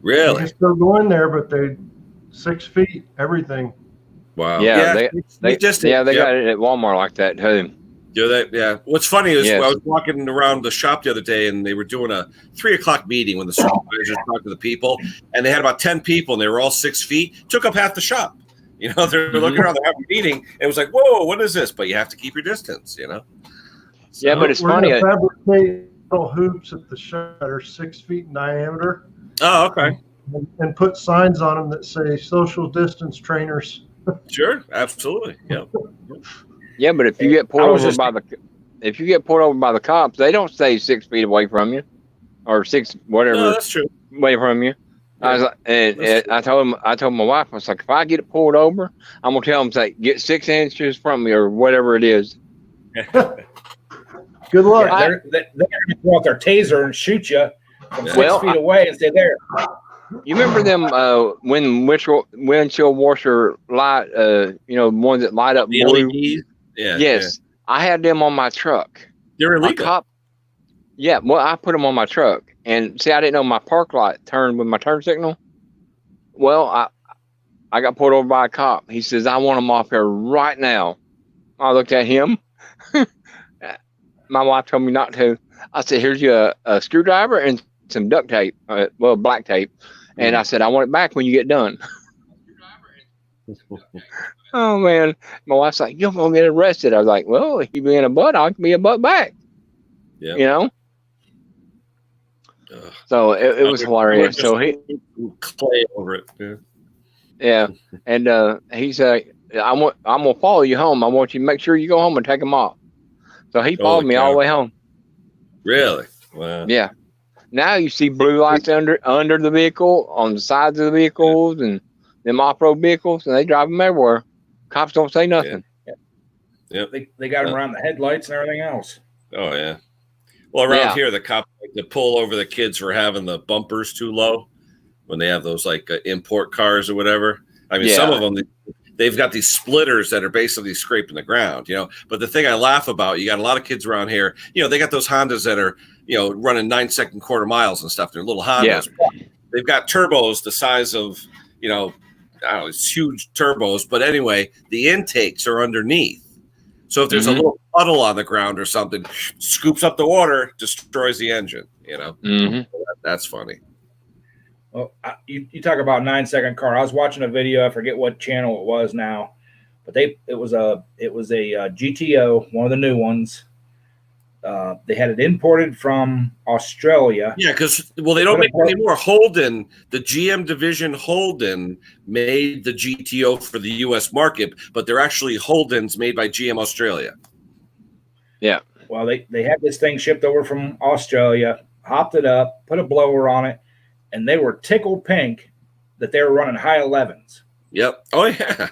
[SPEAKER 1] Really?
[SPEAKER 4] You can still go in there, but they 6 feet, everything.
[SPEAKER 1] Wow.
[SPEAKER 3] Yeah, they got it at Walmart like that too.
[SPEAKER 1] Yeah. What's funny is I was walking around the shop the other day, and they were doing a 3:00 meeting when the supervisors talked to the people, and they had about 10 people, and they were all 6 feet. Took up half the shop. They're looking around, they're having a meeting. And it was like, whoa, what is this? But you have to keep your distance. So,
[SPEAKER 3] yeah, but it's funny.
[SPEAKER 4] We're gonna fabricate little hoops at the shop that are 6 feet in diameter.
[SPEAKER 1] Oh, okay.
[SPEAKER 4] And put signs on them that say social distance trainers.
[SPEAKER 1] Sure, absolutely. Yeah.
[SPEAKER 3] Yeah, but if you get pulled over by the cops, they don't stay 6 feet away from you, or whatever.
[SPEAKER 1] No, that's true.
[SPEAKER 3] Away from you. I was like, and I told my wife, I was like, if I get pulled over, I'm gonna tell them, say, get 6 inches from me or whatever it is.
[SPEAKER 4] Good luck.
[SPEAKER 2] Yeah, they're gonna pull out their taser and shoot you from 6 feet away and stay there.
[SPEAKER 3] You remember them when windshield washer light, ones that light up
[SPEAKER 1] the
[SPEAKER 3] blue?
[SPEAKER 1] LEDs? Yeah.
[SPEAKER 3] Yes, yeah. I had them on my truck.
[SPEAKER 1] They're illegal.
[SPEAKER 3] I put them on my truck, and see, I didn't know my park light turned with my turn signal. Well, I got pulled over by a cop. He says, I want them off here right now. I looked at him. My wife told me not to. I said, here's you a screwdriver and some duct tape, black tape. And I said, I want it back when you get done. Oh, man. My wife's like, you're going to get arrested. I was like, well, if you being a butt, I can be a butt back.
[SPEAKER 1] Yeah.
[SPEAKER 3] So it was hilarious. So he
[SPEAKER 1] clay over it.
[SPEAKER 3] Yeah. And he said, I'm going to follow you home. I want you to make sure you go home and take them off. So he followed me all the way home.
[SPEAKER 1] Really? Wow.
[SPEAKER 3] Yeah. Now you see blue lights under the vehicle, on the sides of the vehicles, and them off-road vehicles, and they drive them everywhere. Cops don't say nothing.
[SPEAKER 1] Yeah.
[SPEAKER 2] They got them around the headlights and everything else.
[SPEAKER 1] Oh, yeah. Well, around here, the cops like to pull over the kids for having the bumpers too low when they have those import cars or whatever. I mean, some of them, they've got these splitters that are basically scraping the ground, But the thing I laugh about, you got a lot of kids around here, they got those Hondas that are, running 9-second quarter miles and stuff. They're little Hondas. Yeah. They've got turbos the size of, I don't know, it's huge turbos. But anyway, the intakes are underneath. So if there's a little puddle on the ground or something, scoops up the water, destroys the engine,
[SPEAKER 3] Mm-hmm.
[SPEAKER 1] That's funny.
[SPEAKER 2] Well, you talk about 9-second car. I was watching a video. I forget what channel it was now, but it was a GTO, one of the new ones. They had it imported from Australia.
[SPEAKER 1] Yeah, because they don't make any more. Holden, the GM division Holden made the GTO for the U.S. market, but they're actually Holdens made by GM Australia.
[SPEAKER 3] Yeah.
[SPEAKER 2] Well, they had this thing shipped over from Australia, hopped it up, put a blower on it, and they were tickled pink that they were running high 11s.
[SPEAKER 1] Yep. Oh, yeah.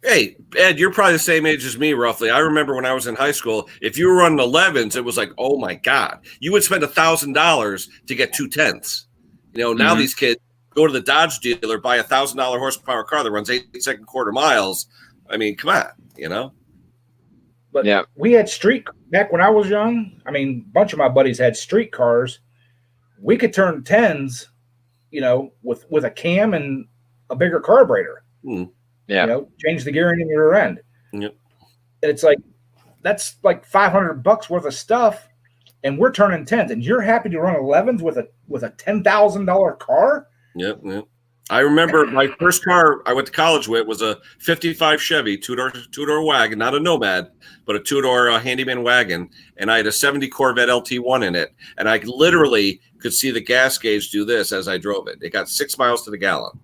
[SPEAKER 1] Hey, Ed, you're probably the same age as me, roughly. I remember when I was in high school, if you were running 11s, it was like, oh, my God. You would spend $1,000 to get 2 tenths. Now these kids go to the Dodge dealer, buy $1,000 horsepower car that runs 8-second quarter miles. I mean, come on, you know.
[SPEAKER 2] But we had street back when I was young. I mean, a bunch of my buddies had street cars. We could turn 10s, you know, with a cam and a bigger carburetor.
[SPEAKER 1] Mm.
[SPEAKER 3] Yeah.
[SPEAKER 2] You know, change the gearing in the rear end.
[SPEAKER 1] Yep.
[SPEAKER 2] And it's like, that's like $500 worth of stuff. And we're turning 10s, and you're happy to run 11s with a $10,000 car?
[SPEAKER 1] Yep. I remember my first car I went to college with was a 55 Chevy two-door wagon, not a Nomad, but a two-door handyman wagon, and I had a 70 Corvette LT1 in it, and I literally could see the gas gauge do this as I drove it. It got 6 miles to the gallon.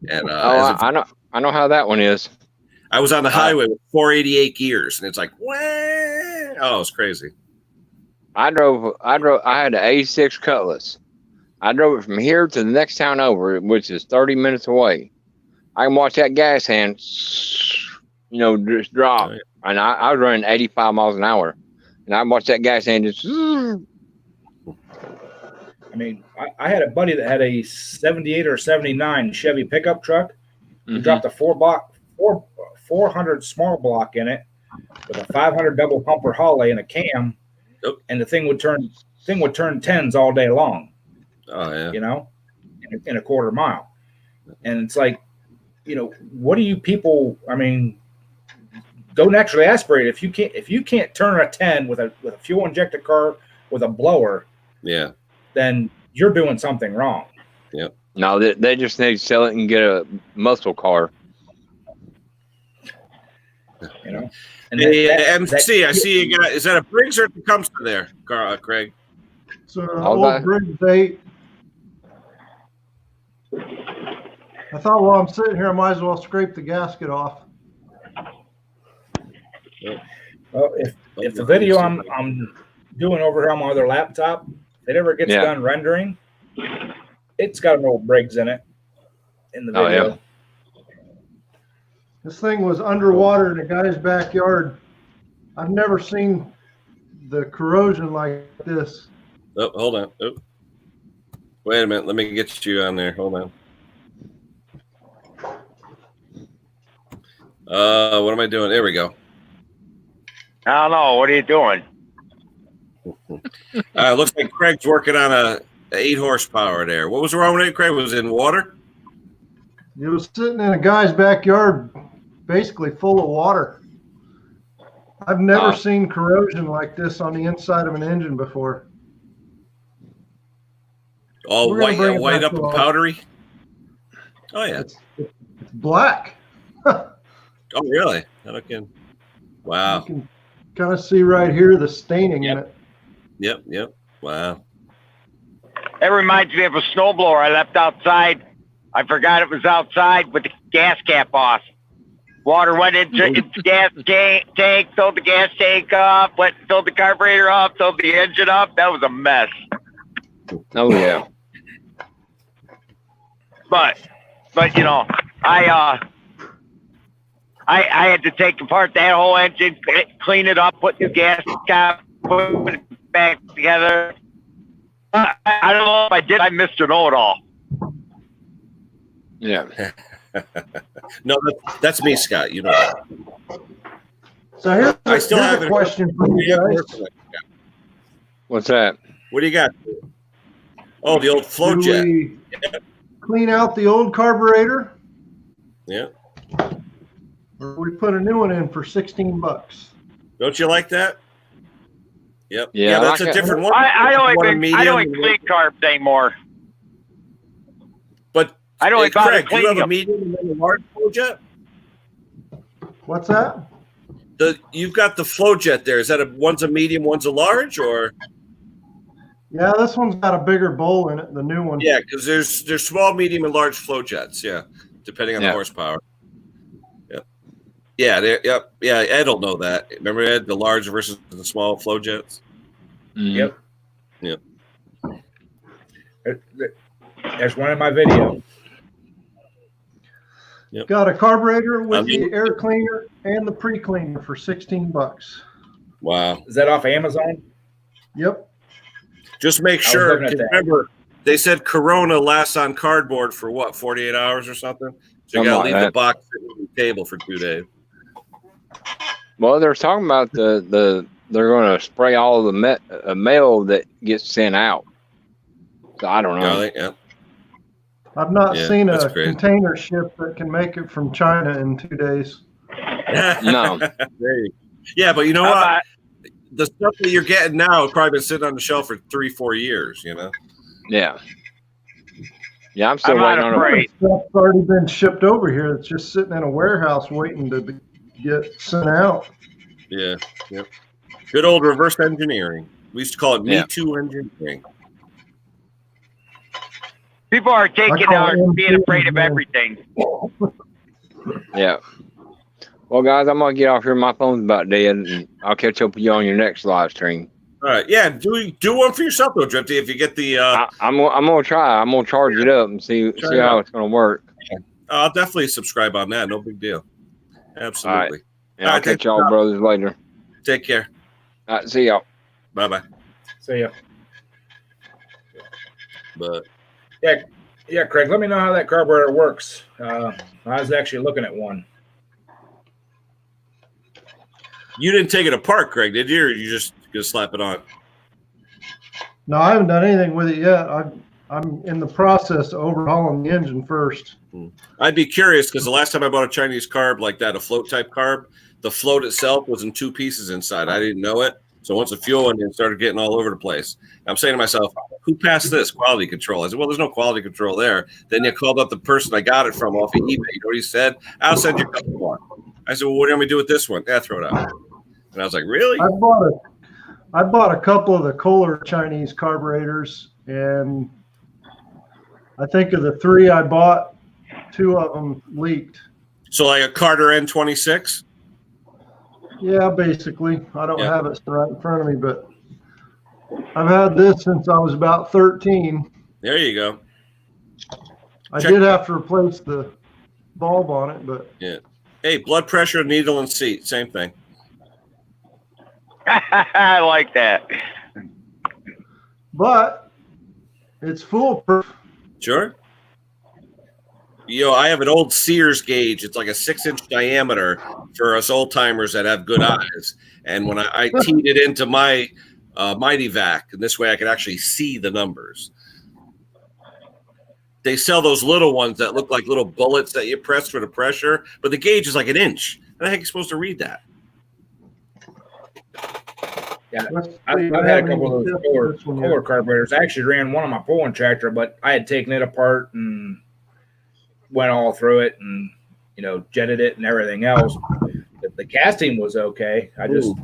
[SPEAKER 1] And
[SPEAKER 3] I know how that one is.
[SPEAKER 1] I was on the highway with 488 gears, and it's like, wah! Oh, it's crazy.
[SPEAKER 3] I had an 86 Cutlass. I drove it from here to the next town over, which is 30 minutes away. I can watch that gas hand, you know, just drop. Oh, yeah. And I was running 85 miles an hour. And I watched that gas hand just.
[SPEAKER 2] I mean, I had a buddy that had a 78 or 79 Chevy pickup truck. He dropped a 400 small block in it with a 500 double pumper Holley and a cam.
[SPEAKER 1] Yep.
[SPEAKER 2] And the thing would turn 10s all day long.
[SPEAKER 1] Oh yeah,
[SPEAKER 2] you know, in a quarter mile, and it's like, you know, what do you people? I mean, go naturally aspirate. If you can't turn a 10 with a fuel injected car with a blower,
[SPEAKER 1] yeah,
[SPEAKER 2] then you're doing something wrong.
[SPEAKER 1] Yep.
[SPEAKER 3] No, they just need to sell it and get a muscle car.
[SPEAKER 2] You know,
[SPEAKER 1] and MC, I see you got. Is that a Briggs or a Tecumseh there, Craig?
[SPEAKER 4] So old Briggs 8. I thought while I'm sitting here, I might as well scrape the gasket off.
[SPEAKER 2] Well, if the video I'm doing over here on my other laptop, if it ever gets done rendering, it's got an old Briggs in it in the video.
[SPEAKER 3] Oh, yeah.
[SPEAKER 4] This thing was underwater in a guy's backyard. I've never seen the corrosion like this.
[SPEAKER 1] Oh, hold on. Oh. Wait a minute. Let me get you on there. Hold on. What am I doing? There we go.
[SPEAKER 5] I don't know. What are you doing?
[SPEAKER 1] Looks like Craig's working on a 8 horsepower there. What was wrong with it, Craig? Was it in water?
[SPEAKER 4] It was sitting in a guy's backyard, basically full of water. I've never seen corrosion like this on the inside of an engine before.
[SPEAKER 1] All white up and powdery? Oh, yeah.
[SPEAKER 4] It's black.
[SPEAKER 1] Oh, really? Wow.
[SPEAKER 4] You can kind of see right here the staining in it.
[SPEAKER 1] Yep. Wow.
[SPEAKER 5] That reminds me of a snowblower I left outside. I forgot it was outside with the gas cap off. Water went into the gas tank, filled the gas tank up, filled the carburetor up, filled the engine up. That was a mess.
[SPEAKER 3] Oh, yeah.
[SPEAKER 5] But you know, I had to take apart that whole engine, clean it up, put new gas cap, put it back together. I don't know if I did. I missed an know-it-all.
[SPEAKER 3] Yeah.
[SPEAKER 1] No, that's me, Scott. You know that.
[SPEAKER 4] So here's
[SPEAKER 1] I still have
[SPEAKER 4] a question for you guys.
[SPEAKER 3] What's that?
[SPEAKER 1] What do you got? Oh, the old flow jet.
[SPEAKER 4] Clean out the old carburetor?
[SPEAKER 1] Yeah.
[SPEAKER 4] Or we put a new one in for $16.
[SPEAKER 1] Don't you like that? Yep.
[SPEAKER 3] Yeah,
[SPEAKER 1] that's a different one.
[SPEAKER 5] I don't clean carbs anymore.
[SPEAKER 1] But
[SPEAKER 5] I don't
[SPEAKER 1] Craig, do you have a medium and then a large flow jet?
[SPEAKER 4] What's that?
[SPEAKER 1] You've got the flow jet there. Is that one's a medium, one's a large, or?
[SPEAKER 4] Yeah, this one's got a bigger bowl in it, the new one.
[SPEAKER 1] Yeah, because there's small, medium, and large flow jets. Yeah, depending on the horsepower. Yeah, Ed will know that. Remember, Ed, the large versus the small flow jets?
[SPEAKER 3] Mm-hmm.
[SPEAKER 2] Yep. There's one in my video.
[SPEAKER 1] Yep.
[SPEAKER 4] Got a carburetor with the air cleaner and the pre-cleaner for $16.
[SPEAKER 1] Wow.
[SPEAKER 2] Is that off Amazon?
[SPEAKER 4] Yep.
[SPEAKER 1] Just make sure, remember, They said Corona lasts on cardboard for what, 48 hours or something? So you got to leave the box on the table for 2 days.
[SPEAKER 3] Well, they're talking about they're going to spray all of the mail that gets sent out. So I don't know.
[SPEAKER 1] Yeah.
[SPEAKER 4] I've not seen a container ship that can make it from China in 2 days.
[SPEAKER 3] No.
[SPEAKER 1] Yeah, but you know what? The stuff that you're getting now has probably been sitting on the shelf for 3-4 years, you know?
[SPEAKER 3] Yeah. Yeah, I'm still waiting on it.
[SPEAKER 4] Stuff's already been shipped over here. It's just sitting in a warehouse waiting to get sent out.
[SPEAKER 1] Yeah. Yep. Good old reverse engineering. We used to call it Me Too engineering.
[SPEAKER 5] People are taking out being afraid of everything.
[SPEAKER 3] Yeah. Well, guys, I'm gonna get off here. My phone's about dead, and I'll catch up with you on your next live stream.
[SPEAKER 1] All right. Yeah. Do one for yourself though, Drifty. If you get the,
[SPEAKER 3] I'm gonna try. I'm gonna charge it up and see how it's gonna work.
[SPEAKER 1] I'll definitely subscribe on that. No big deal. Absolutely.
[SPEAKER 3] All right. And I'll catch y'all brothers later.
[SPEAKER 1] Take care.
[SPEAKER 3] All right. See y'all.
[SPEAKER 1] Bye.
[SPEAKER 2] See ya.
[SPEAKER 1] But
[SPEAKER 2] yeah, Craig. Let me know how that carburetor works. I was actually looking at one.
[SPEAKER 1] You didn't take it apart, Craig, did you? Or you just gonna slap it on?
[SPEAKER 4] No, I haven't done anything with it yet. I'm in the process of overhauling the engine first.
[SPEAKER 1] I'd be curious because the last time I bought a Chinese carb like that, a float type carb, the float itself was in 2 pieces inside. I didn't know it. So once the fuel went in, it started getting all over the place. I'm saying to myself, who passed this quality control? I said, well, there's no quality control there. Then you called up the person I got it from off of eBay. You know what he said? I'll send you a couple more. I said, well, what do you want me to do with this one? Yeah, throw it out. And I was like, really?
[SPEAKER 4] I bought a couple of the Kohler Chinese carburetors, and I think of the 3 I bought, 2 of them leaked.
[SPEAKER 1] So like a Carter N26?
[SPEAKER 4] Yeah, basically. I don't have it right in front of me, but I've had this since I was about 13.
[SPEAKER 1] There you go.
[SPEAKER 4] I did have to replace the bulb on it, but
[SPEAKER 1] hey, blood pressure, needle, and seat, same thing.
[SPEAKER 5] I like that.
[SPEAKER 4] But it's foolproof.
[SPEAKER 1] Sure. I have an old Sears gauge. It's like a 6-inch diameter for us old timers that have good eyes. And when I teed it into my Mighty Vac, and this way I could actually see the numbers. They sell those little ones that look like little bullets that you press for the pressure, but the gauge is like 1 inch. How the heck are you supposed to read that?
[SPEAKER 2] Yeah, I've had a couple of those Kohler carburetors. I actually ran one on my pulling tractor, but I had taken it apart and went all through it and, jetted it and everything else. The casting was okay. I just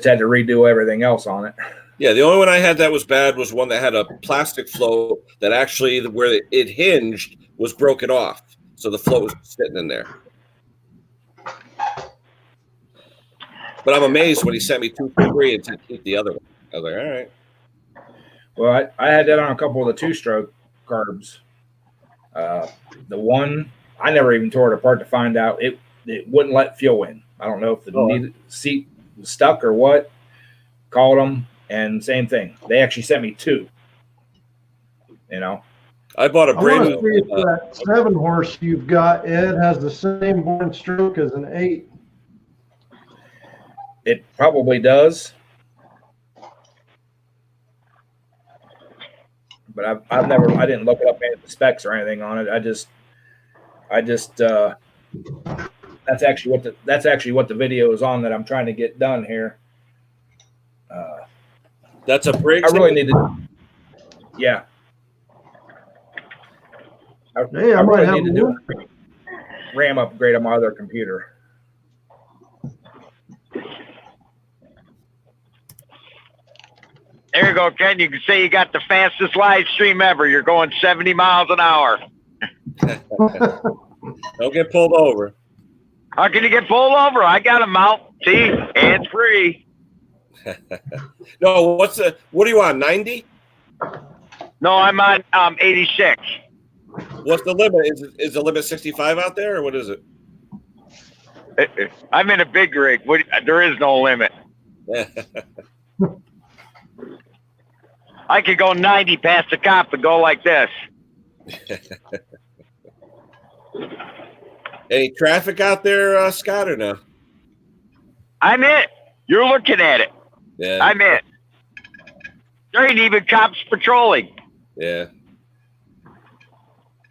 [SPEAKER 2] had to redo everything else on it.
[SPEAKER 1] Yeah, the only one I had that was bad was one that had a plastic float that actually where it hinged was broken off. So the float was sitting in there. But I'm amazed when he sent me 2 for 3 and said keep the other one. I was like, all right.
[SPEAKER 2] Well, I had that on a couple of the 2-stroke carbs. The one, I never even tore it apart to find out it wouldn't let fuel in. I don't know if the seat was stuck or what. Called them, and same thing. They actually sent me 2.
[SPEAKER 1] I bought a brand new.
[SPEAKER 4] That 7-horse you've got, Ed, has the same born stroke as an 8.
[SPEAKER 2] It probably does, but I didn't look it up any of the specs or anything on it. I just that's actually what the video is on that I'm trying to get done here.
[SPEAKER 1] That's a Briggs.
[SPEAKER 2] I really need to. Yeah. I really need to do a RAM upgrade on my other computer.
[SPEAKER 5] There you go, Ken. You can say you got the fastest live stream ever. You're going 70 miles an hour.
[SPEAKER 1] Don't get pulled over.
[SPEAKER 5] How can you get pulled over? I got a mount. See, hands free.
[SPEAKER 1] No, what are you on, 90?
[SPEAKER 5] No, I'm on 86.
[SPEAKER 1] What's the limit? Is the limit 65 out there, or what is it?
[SPEAKER 5] I'm in a big rig. There is no limit. I could go 90 past the cop and go like this.
[SPEAKER 1] Any traffic out there, Scott, or no?
[SPEAKER 5] I'm it. You're looking at it.
[SPEAKER 1] Yeah.
[SPEAKER 5] I'm it. There ain't even cops patrolling.
[SPEAKER 1] Yeah.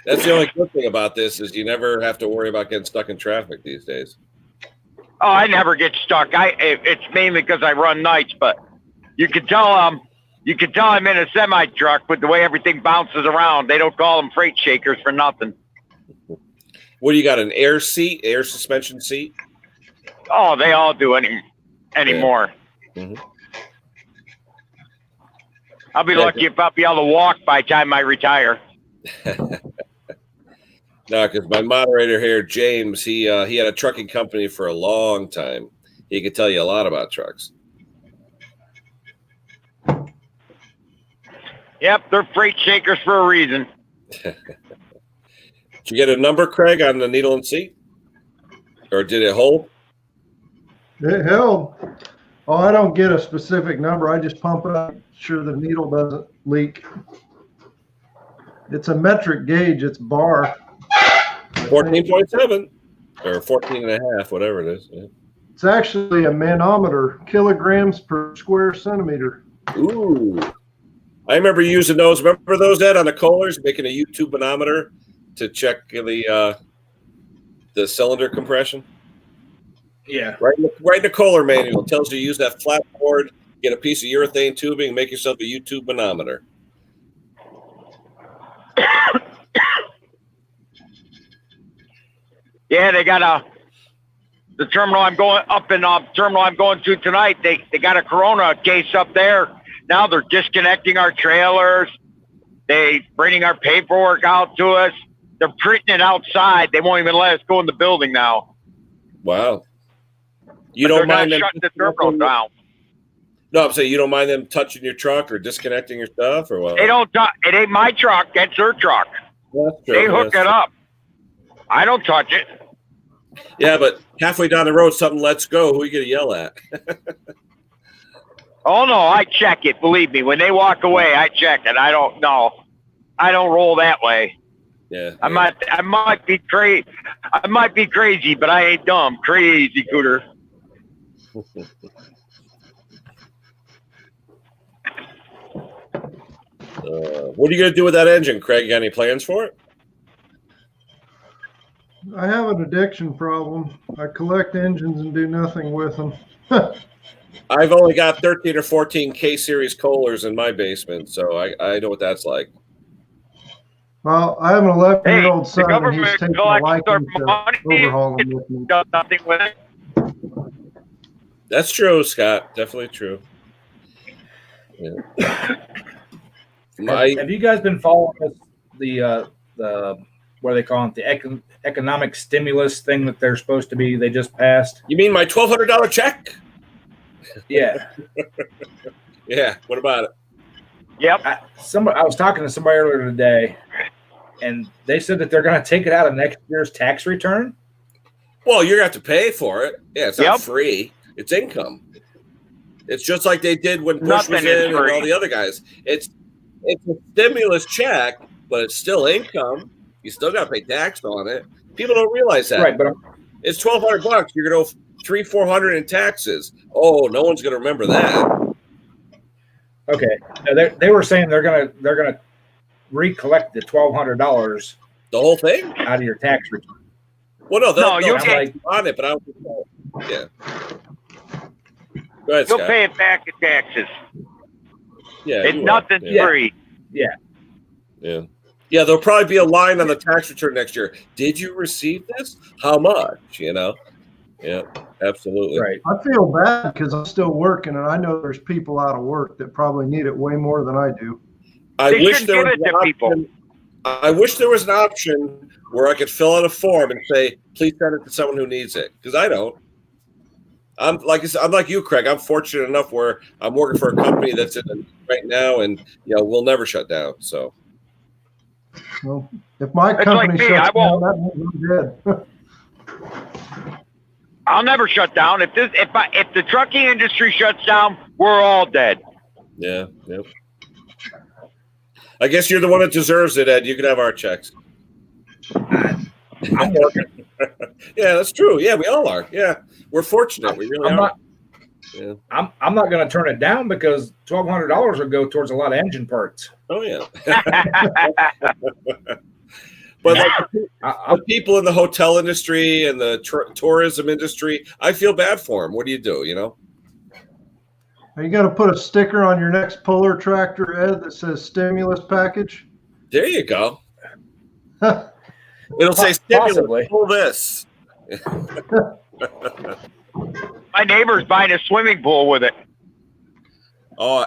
[SPEAKER 1] That's the only good thing about this is you never have to worry about getting stuck in traffic these days.
[SPEAKER 5] Oh, I never get stuck. It's mainly because I run nights, but you can tell I'm in a semi truck with the way everything bounces around. They don't call them freight shakers for nothing.
[SPEAKER 1] What do you got? An air suspension seat?
[SPEAKER 5] Oh, they all do anymore.
[SPEAKER 1] Yeah. Mm-hmm.
[SPEAKER 5] I'll be lucky if I'll be able to walk by the time I retire.
[SPEAKER 1] No, because my moderator here, James, he had a trucking company for a long time. He could tell you a lot about trucks.
[SPEAKER 5] Yep, they're freight shakers for a reason.
[SPEAKER 1] Did you get a number, Craig, on the needle and seat? Or did it hold?
[SPEAKER 4] It held. Oh, I don't get a specific number. I just pump it up, sure the needle doesn't leak. It's a metric gauge. It's bar.
[SPEAKER 1] 14.7 or 14 and a half, whatever it is. Yeah.
[SPEAKER 4] It's actually a manometer, kilograms per square centimeter.
[SPEAKER 1] Ooh. I remember using those. Remember those, Ed, on the Kohlers, making a U-tube manometer to check the cylinder compression?
[SPEAKER 2] Yeah.
[SPEAKER 1] Right in the Kohler manual. It tells you to use that flat board, get a piece of urethane tubing, make yourself a U-tube manometer.
[SPEAKER 5] Yeah, they got the terminal I'm going up in terminal I'm going to tonight. They got a Corona case up there. Now they're disconnecting our trailers. They bringing our paperwork out to us. They're printing it outside. They won't even let us go in the building now.
[SPEAKER 1] Wow. You don't mind them
[SPEAKER 5] shutting the terminal down?
[SPEAKER 1] No, I'm saying you don't mind them touching your truck or disconnecting your stuff or what?
[SPEAKER 5] They don't. It ain't my truck. That's their truck.
[SPEAKER 1] That's true.
[SPEAKER 5] They hook it up. I don't touch it.
[SPEAKER 1] Yeah, but halfway down the road, something lets go. Who are you going to yell at?
[SPEAKER 5] Oh, no, I check it. Believe me. When they walk away, I check it. I don't roll that way.
[SPEAKER 1] Yeah.
[SPEAKER 5] I might be crazy. I might be crazy, but I ain't dumb. Crazy cooter.
[SPEAKER 1] What are you going to do with that engine, Craig? You got any plans for it?
[SPEAKER 4] I have an addiction problem. I collect engines and do nothing with them.
[SPEAKER 1] I've only got 13 or 14 K-Series Kohlers in my basement, so I know what that's like.
[SPEAKER 4] Well, I have an 11-year-old son, and he's
[SPEAKER 5] government
[SPEAKER 4] taking a
[SPEAKER 5] collects
[SPEAKER 4] liking
[SPEAKER 5] our
[SPEAKER 4] to
[SPEAKER 5] money.
[SPEAKER 4] overhaul them with me.
[SPEAKER 5] Does nothing with it.
[SPEAKER 1] That's true, Scott. Definitely true. Yeah.
[SPEAKER 2] Have you guys been following the what do they call it, the economic stimulus thing that they're supposed to be? They just passed.
[SPEAKER 1] You mean my $1,200 check?
[SPEAKER 2] Yeah.
[SPEAKER 1] Yeah. What about it?
[SPEAKER 5] Yep.
[SPEAKER 2] I was talking to somebody earlier today, and they said that they're going to take it out of next year's tax return.
[SPEAKER 1] Well, you're going to have to pay for it. Yeah, it's not
[SPEAKER 5] Yep.
[SPEAKER 1] free. It's income. It's just like they did when Bush was in and all the other guys. It's a stimulus check, but it's still income. You still got to pay tax on it. People don't realize that.
[SPEAKER 2] Right, but
[SPEAKER 1] it's $1,200. You're going to owe $300-400 in taxes. Oh, no one's going to remember that.
[SPEAKER 2] okay. Now, they were saying they're gonna recollect the $1,200
[SPEAKER 1] The whole thing?
[SPEAKER 2] out of your tax return.
[SPEAKER 1] Well, no, they'll
[SPEAKER 5] you'll
[SPEAKER 2] get
[SPEAKER 1] on it, but I don't. Yeah. Go ahead,
[SPEAKER 5] You'll
[SPEAKER 1] Scott.
[SPEAKER 5] pay it back in taxes.
[SPEAKER 1] Yeah,
[SPEAKER 5] It's
[SPEAKER 1] you will.
[SPEAKER 5] nothing
[SPEAKER 1] Yeah.
[SPEAKER 5] free.
[SPEAKER 1] Yeah. Yeah, there'll probably be a line on the tax return next year. Did you receive this? How much? You know? Yeah, absolutely.
[SPEAKER 2] Right.
[SPEAKER 4] I feel bad because I'm still working, and I know there's people out of work that probably need it way more than I do.
[SPEAKER 1] I
[SPEAKER 5] They
[SPEAKER 1] wish
[SPEAKER 5] should
[SPEAKER 1] there
[SPEAKER 5] give
[SPEAKER 1] was
[SPEAKER 5] it to
[SPEAKER 1] an
[SPEAKER 5] people.
[SPEAKER 1] option. I wish there was an option where I could fill out a form and say, "Please send it to someone who needs it," because I don't. I'm like you, Craig. I'm fortunate enough where I'm working for a company that's in it right now, and we'll never shut down. So.
[SPEAKER 4] Well, if my
[SPEAKER 5] It's
[SPEAKER 4] company
[SPEAKER 5] like me,
[SPEAKER 4] shuts
[SPEAKER 5] I won't.
[SPEAKER 4] down, that means I'm dead.
[SPEAKER 5] I'll never shut down. If the trucking industry shuts down, we're all dead.
[SPEAKER 1] Yeah. Yep. I guess you're the one that deserves it, Ed. You can have our checks.
[SPEAKER 2] I'm working.
[SPEAKER 1] Yeah, that's true. Yeah, we all are. Yeah, we're fortunate. We really are.
[SPEAKER 2] I'm not going to turn it down because $1,200 will go towards a lot of engine parts.
[SPEAKER 1] Oh yeah. But the people in the hotel industry and the tourism industry, I feel bad for them. What do? You know?
[SPEAKER 4] Are you going to put a sticker on your next puller tractor, Ed, that says stimulus package?
[SPEAKER 1] There you go. It'll say stimulus. Pull this.
[SPEAKER 5] My neighbor's buying a swimming pool with it.
[SPEAKER 1] Oh,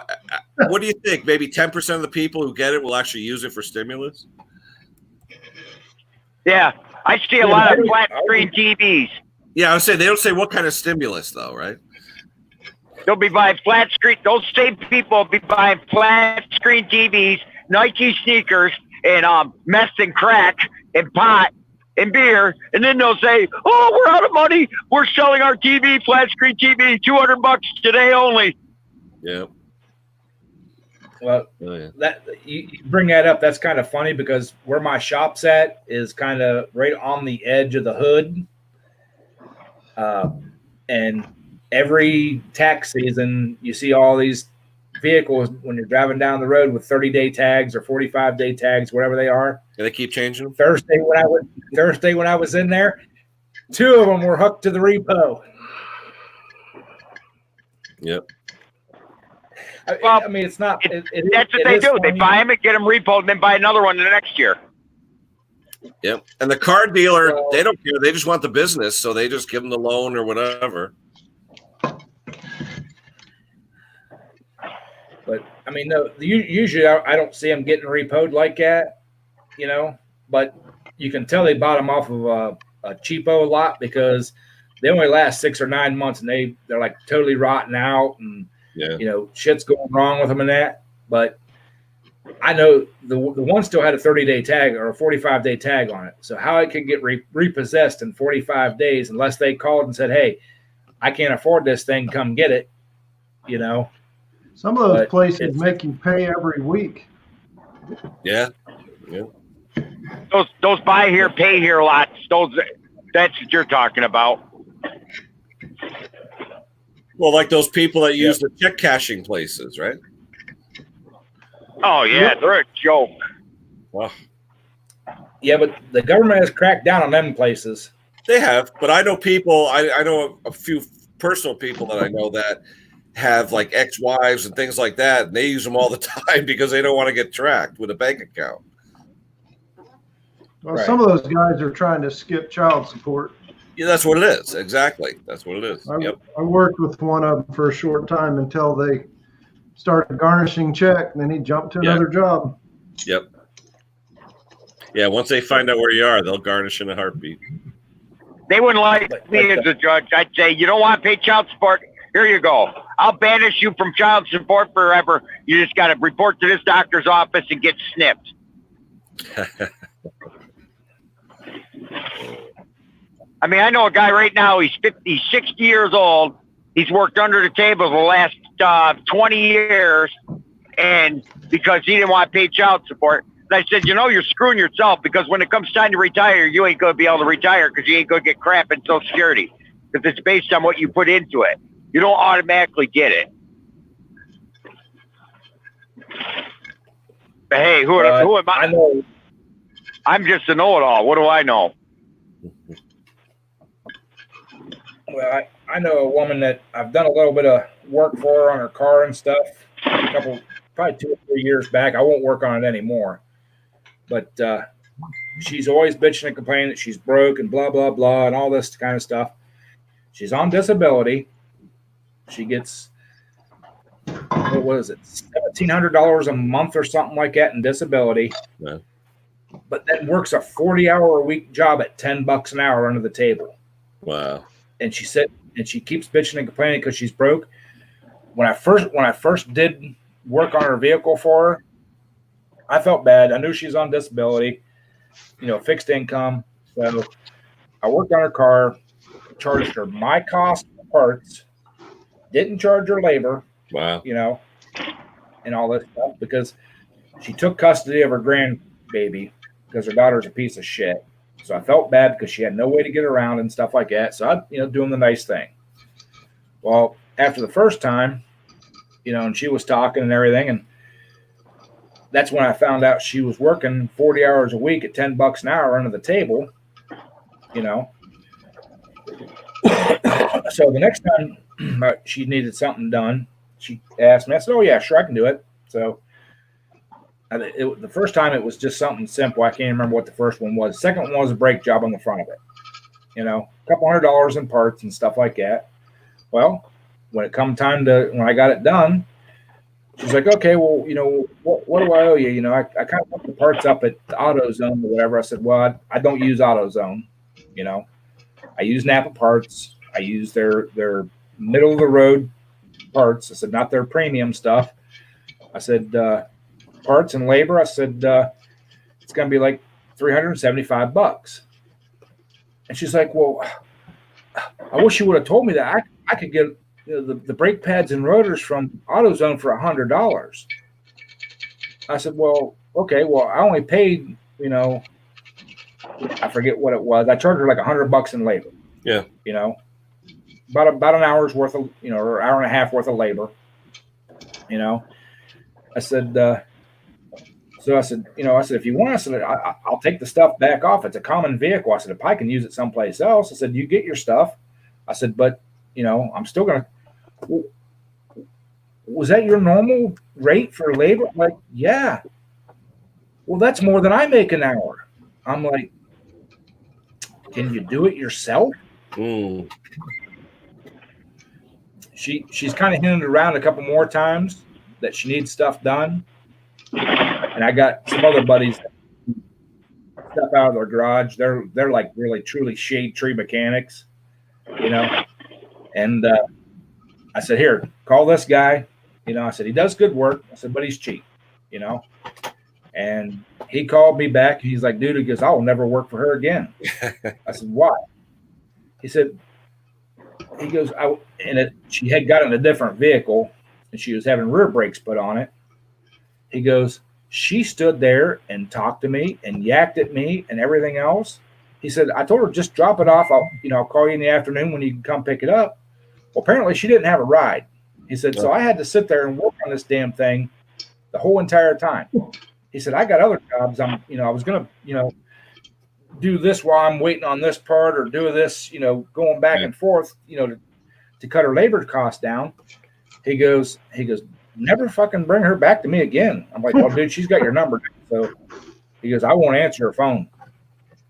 [SPEAKER 1] what do you think? Maybe 10% of the people who get it will actually use it for stimulus?
[SPEAKER 5] Yeah, I see a lot of flat screen TVs.
[SPEAKER 1] Yeah, I would say they don't say what kind of stimulus though, right?
[SPEAKER 5] They'll be buying flat screen. Those same people will be buying flat screen TVs, Nike sneakers, and meth and crack and pot and beer, and then they'll say, "Oh, we're out of money. We're selling our TV, flat screen TV, $200 today only."
[SPEAKER 1] Yeah.
[SPEAKER 2] Well, that you bring that up. That's kind of funny because where my shop's at is kind of right on the edge of the hood, and every tax season you see all these vehicles when you're driving down the road with 30-day tags or 45-day tags, whatever they are.
[SPEAKER 1] And they keep changing them.
[SPEAKER 2] Thursday when I was in there, 2 of them were hooked to the repo.
[SPEAKER 1] Yep.
[SPEAKER 5] Well,
[SPEAKER 2] I mean, it's not.
[SPEAKER 5] That's what they do. They buy them and get them repoed, and then buy another one the next year.
[SPEAKER 1] Yep. And the car dealer, they don't care. They just want the business, so they just give them the loan or whatever.
[SPEAKER 2] But I mean, no. Usually, I don't see them getting repoed like that, you know. But you can tell they bought them off of a cheapo lot because they only last 6 or 9 months, and they're like totally rotten out and.
[SPEAKER 1] Yeah.
[SPEAKER 2] You know, shit's going wrong with them and that. But I know the one still had a 30-day tag or a 45-day tag on it. So how it can get repossessed in 45 days unless they called and said, "Hey, I can't afford this thing. Come get it." You know.
[SPEAKER 4] Some of those places make you pay every week.
[SPEAKER 1] Yeah. Yeah.
[SPEAKER 5] Those buy here, pay here lots. That's what you're talking about.
[SPEAKER 1] Well, like those people that use the check cashing places, right?
[SPEAKER 5] Oh yeah, they're a joke.
[SPEAKER 1] Wow.
[SPEAKER 2] Yeah, but the government has cracked down on them places.
[SPEAKER 1] They have, but I know people. I know a few personal people that I know that have like ex-wives and things like that, and they use them all the time because they don't want to get tracked with a bank account.
[SPEAKER 4] Well, some of those guys are trying to skip child support.
[SPEAKER 1] Yeah, that's what it is. Exactly. That's what it is.
[SPEAKER 4] I worked with one of them for a short time until they started garnishing check, and then he jumped to another job.
[SPEAKER 1] Yep. Yeah, once they find out where you are, they'll garnish in a heartbeat.
[SPEAKER 5] They wouldn't like me as a judge. I'd say, "You don't want to pay child support? Here you go. I'll banish you from child support forever. You just got to report to this doctor's office and get snipped." I mean, I know a guy right now, he's 60 years old. He's worked under the table the last 20 years, and because he didn't want to pay child support. And I said, "You know, you're screwing yourself because when it comes time to retire, you ain't going to be able to retire because you ain't going to get crap in Social Security because it's based on what you put into it. You don't automatically get it." But hey, who am I?
[SPEAKER 2] I know.
[SPEAKER 5] I'm just a know-it-all. What do I know?
[SPEAKER 2] Well, I know a woman that I've done a little bit of work for her on her car and stuff. Probably 2 or 3 years back. I won't work on it anymore. But she's always bitching and complaining that she's broke and blah, blah, blah, and all this kind of stuff. She's on disability. She gets, what was it, $1,700 a month or something like that in disability.
[SPEAKER 1] Yeah.
[SPEAKER 2] But then works a 40-hour-a-week job at $10 an hour under the table.
[SPEAKER 1] Wow.
[SPEAKER 2] And she said, and she keeps bitching and complaining because she's broke. When I first did work on her vehicle for her, I felt bad. I knew she's on disability, fixed income. So I worked on her car, charged her my cost of parts, didn't charge her labor.
[SPEAKER 1] Wow.
[SPEAKER 2] And all this stuff because she took custody of her grandbaby because her daughter's a piece of shit. So I felt bad because she had no way to get around and stuff like that. So I, doing the nice thing. Well, after the first time, and she was talking and everything, and that's when I found out she was working 40 hours a week at $10 an hour under the table, So the next time she needed something done, she asked me. I said, "Oh yeah, sure, I can do it." So the first time it was just something simple. I can't remember what the first one was. The second one was a brake job on the front of it. A couple $100 in parts and stuff like that. Well, when it come time when I got it done, she's like, "Okay, well, what do I owe you?" I kind of put the parts up at AutoZone or whatever. I said, "Well, I don't use AutoZone. I use Napa Parts. I use their middle of the road parts." I said, "Not their premium stuff." I said, "Parts and labor." I said, "It's going to be like $375." And she's like, "Well, I wish you would have told me that. I could get the brake pads and rotors from AutoZone for $100. I said, "Well, okay. Well, I only paid, I forget what it was. I charged her like $100 in labor.
[SPEAKER 1] Yeah.
[SPEAKER 2] About an hour's worth of, or hour and a half worth of labor. I said, so I said, if you want, I said, I'll take the stuff back off. It's a common vehicle. I said, if I can use it someplace else, I said, you get your stuff. I said, but, I'm still going to, was that your normal rate for labor? I'm like, yeah. Well, that's more than I make an hour. I'm like, can you do it yourself?
[SPEAKER 1] Mm.
[SPEAKER 2] She's kind of hinted around a couple more times that she needs stuff done. And I got some other buddies that stuff out of their garage. They're like really truly shade tree mechanics, And I said, "Here, call this guy." I said, "He does good work." I said, "But he's cheap," And he called me back. He's like, "Dude," he goes, "I will never work for her again." I said, "Why?" He said, he goes, she had gotten a different vehicle and she was having rear brakes put on it. He goes, "She stood there and talked to me and yacked at me and everything else." He said, "I told her, just drop it off. I'll call you in the afternoon when you can come pick it up." Well, apparently she didn't have a ride. He said, "So I had to sit there and work on this damn thing the whole entire time." He said, "I got other jobs. I was going to, do this while I'm waiting on this part or do this, going back and forth, to cut her labor costs down." He goes, "Never fucking bring her back to me again." I'm like, "Well, dude, she's got your number." So he goes, "I won't answer her phone."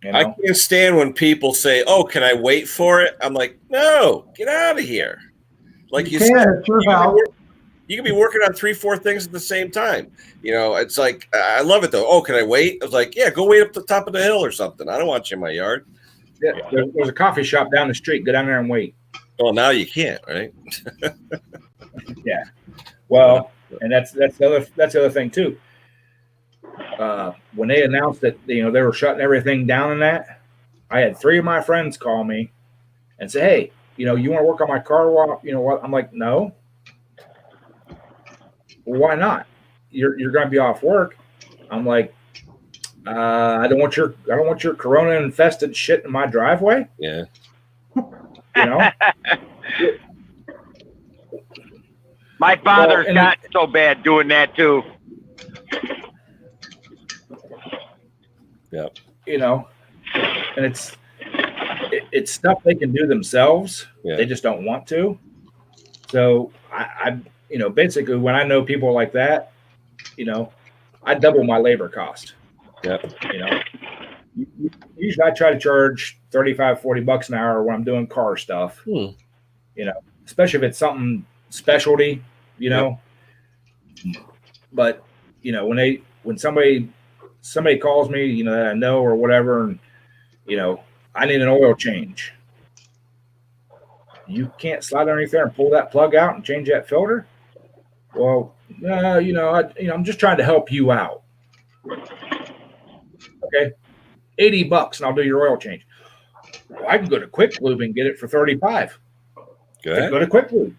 [SPEAKER 1] I can't stand when people say, "Oh, can I wait for it?" I'm like, "No, get out of here." Like you said, you can be working on 3-4 things at the same time. It's like, I love it though. "Oh, can I wait?" I was like, "Yeah, go wait up the top of the hill or something. I don't want you in my yard."
[SPEAKER 2] Yeah, there's a coffee shop down the street. Go down there and wait.
[SPEAKER 1] Well, now you can't, right?
[SPEAKER 2] Yeah. Well, and that's the other thing too. When they announced that they were shutting everything down and that, I had 3 of my friends call me and say, "Hey, you want to work on my car?" What? I'm like, "No." "Well, why not? You're going to be off work." I'm like, I don't want your Corona infested shit in my driveway.
[SPEAKER 1] Yeah.
[SPEAKER 5] My father's got so bad doing that too.
[SPEAKER 1] Yeah.
[SPEAKER 2] And it's stuff they can do themselves.
[SPEAKER 1] Yeah.
[SPEAKER 2] They just don't want to. So I basically when I know people like that, I double my labor cost.
[SPEAKER 1] Yep.
[SPEAKER 2] Usually I try to charge $35-$40 an hour when I'm doing car stuff. Especially if it's something specialty, But when somebody calls me, that I know or whatever, and I need an oil change. You can't slide underneath there and pull that plug out and change that filter. Well, I'm just trying to help you out. Okay, $80 and I'll do your oil change. Well, I can go to Quick Lube and get it for $35.
[SPEAKER 1] Good.
[SPEAKER 2] Go to Quick Lube.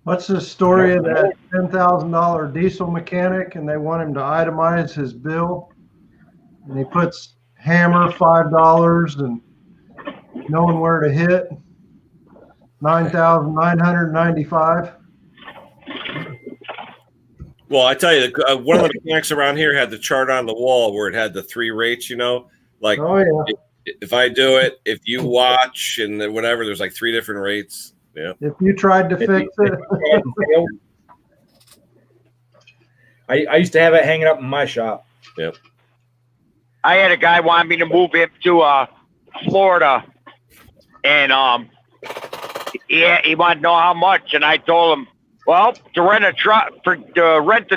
[SPEAKER 4] What's the story of that $10,000 diesel mechanic, and they want him to itemize his bill, and he puts hammer $5 and knowing where to hit, 9,995.
[SPEAKER 1] Well, I tell you, one of the mechanics around here had the chart on the wall where it had the 3 rates, like,
[SPEAKER 4] oh yeah.
[SPEAKER 1] If I do it, if you watch, and then whatever, there's like 3 different rates. Yeah.
[SPEAKER 4] If you tried to fix it.
[SPEAKER 2] I used to have it hanging up in my shop.
[SPEAKER 1] Yep.
[SPEAKER 5] I had a guy want me to move him to Florida, and he wanted to know how much, and I told him, well, to rent the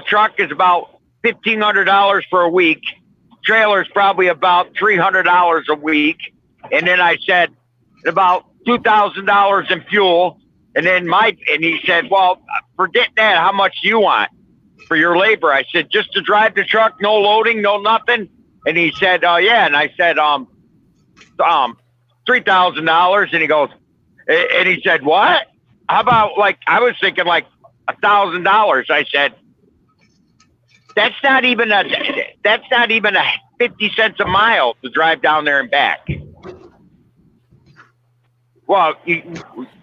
[SPEAKER 5] truck is about $1,500 for a week. Trailer's probably about $300 a week, and then I said about $2,000 in fuel, and then he said, well, forget that. How much do you want for your labor? I said, just to drive the truck, no loading, no nothing. And he said, oh yeah. And I said, $3,000. And he goes, and he said, what? How about, like, I was thinking like $1,000. I said, that's not even a 50 cents a mile to drive down there and back. Well,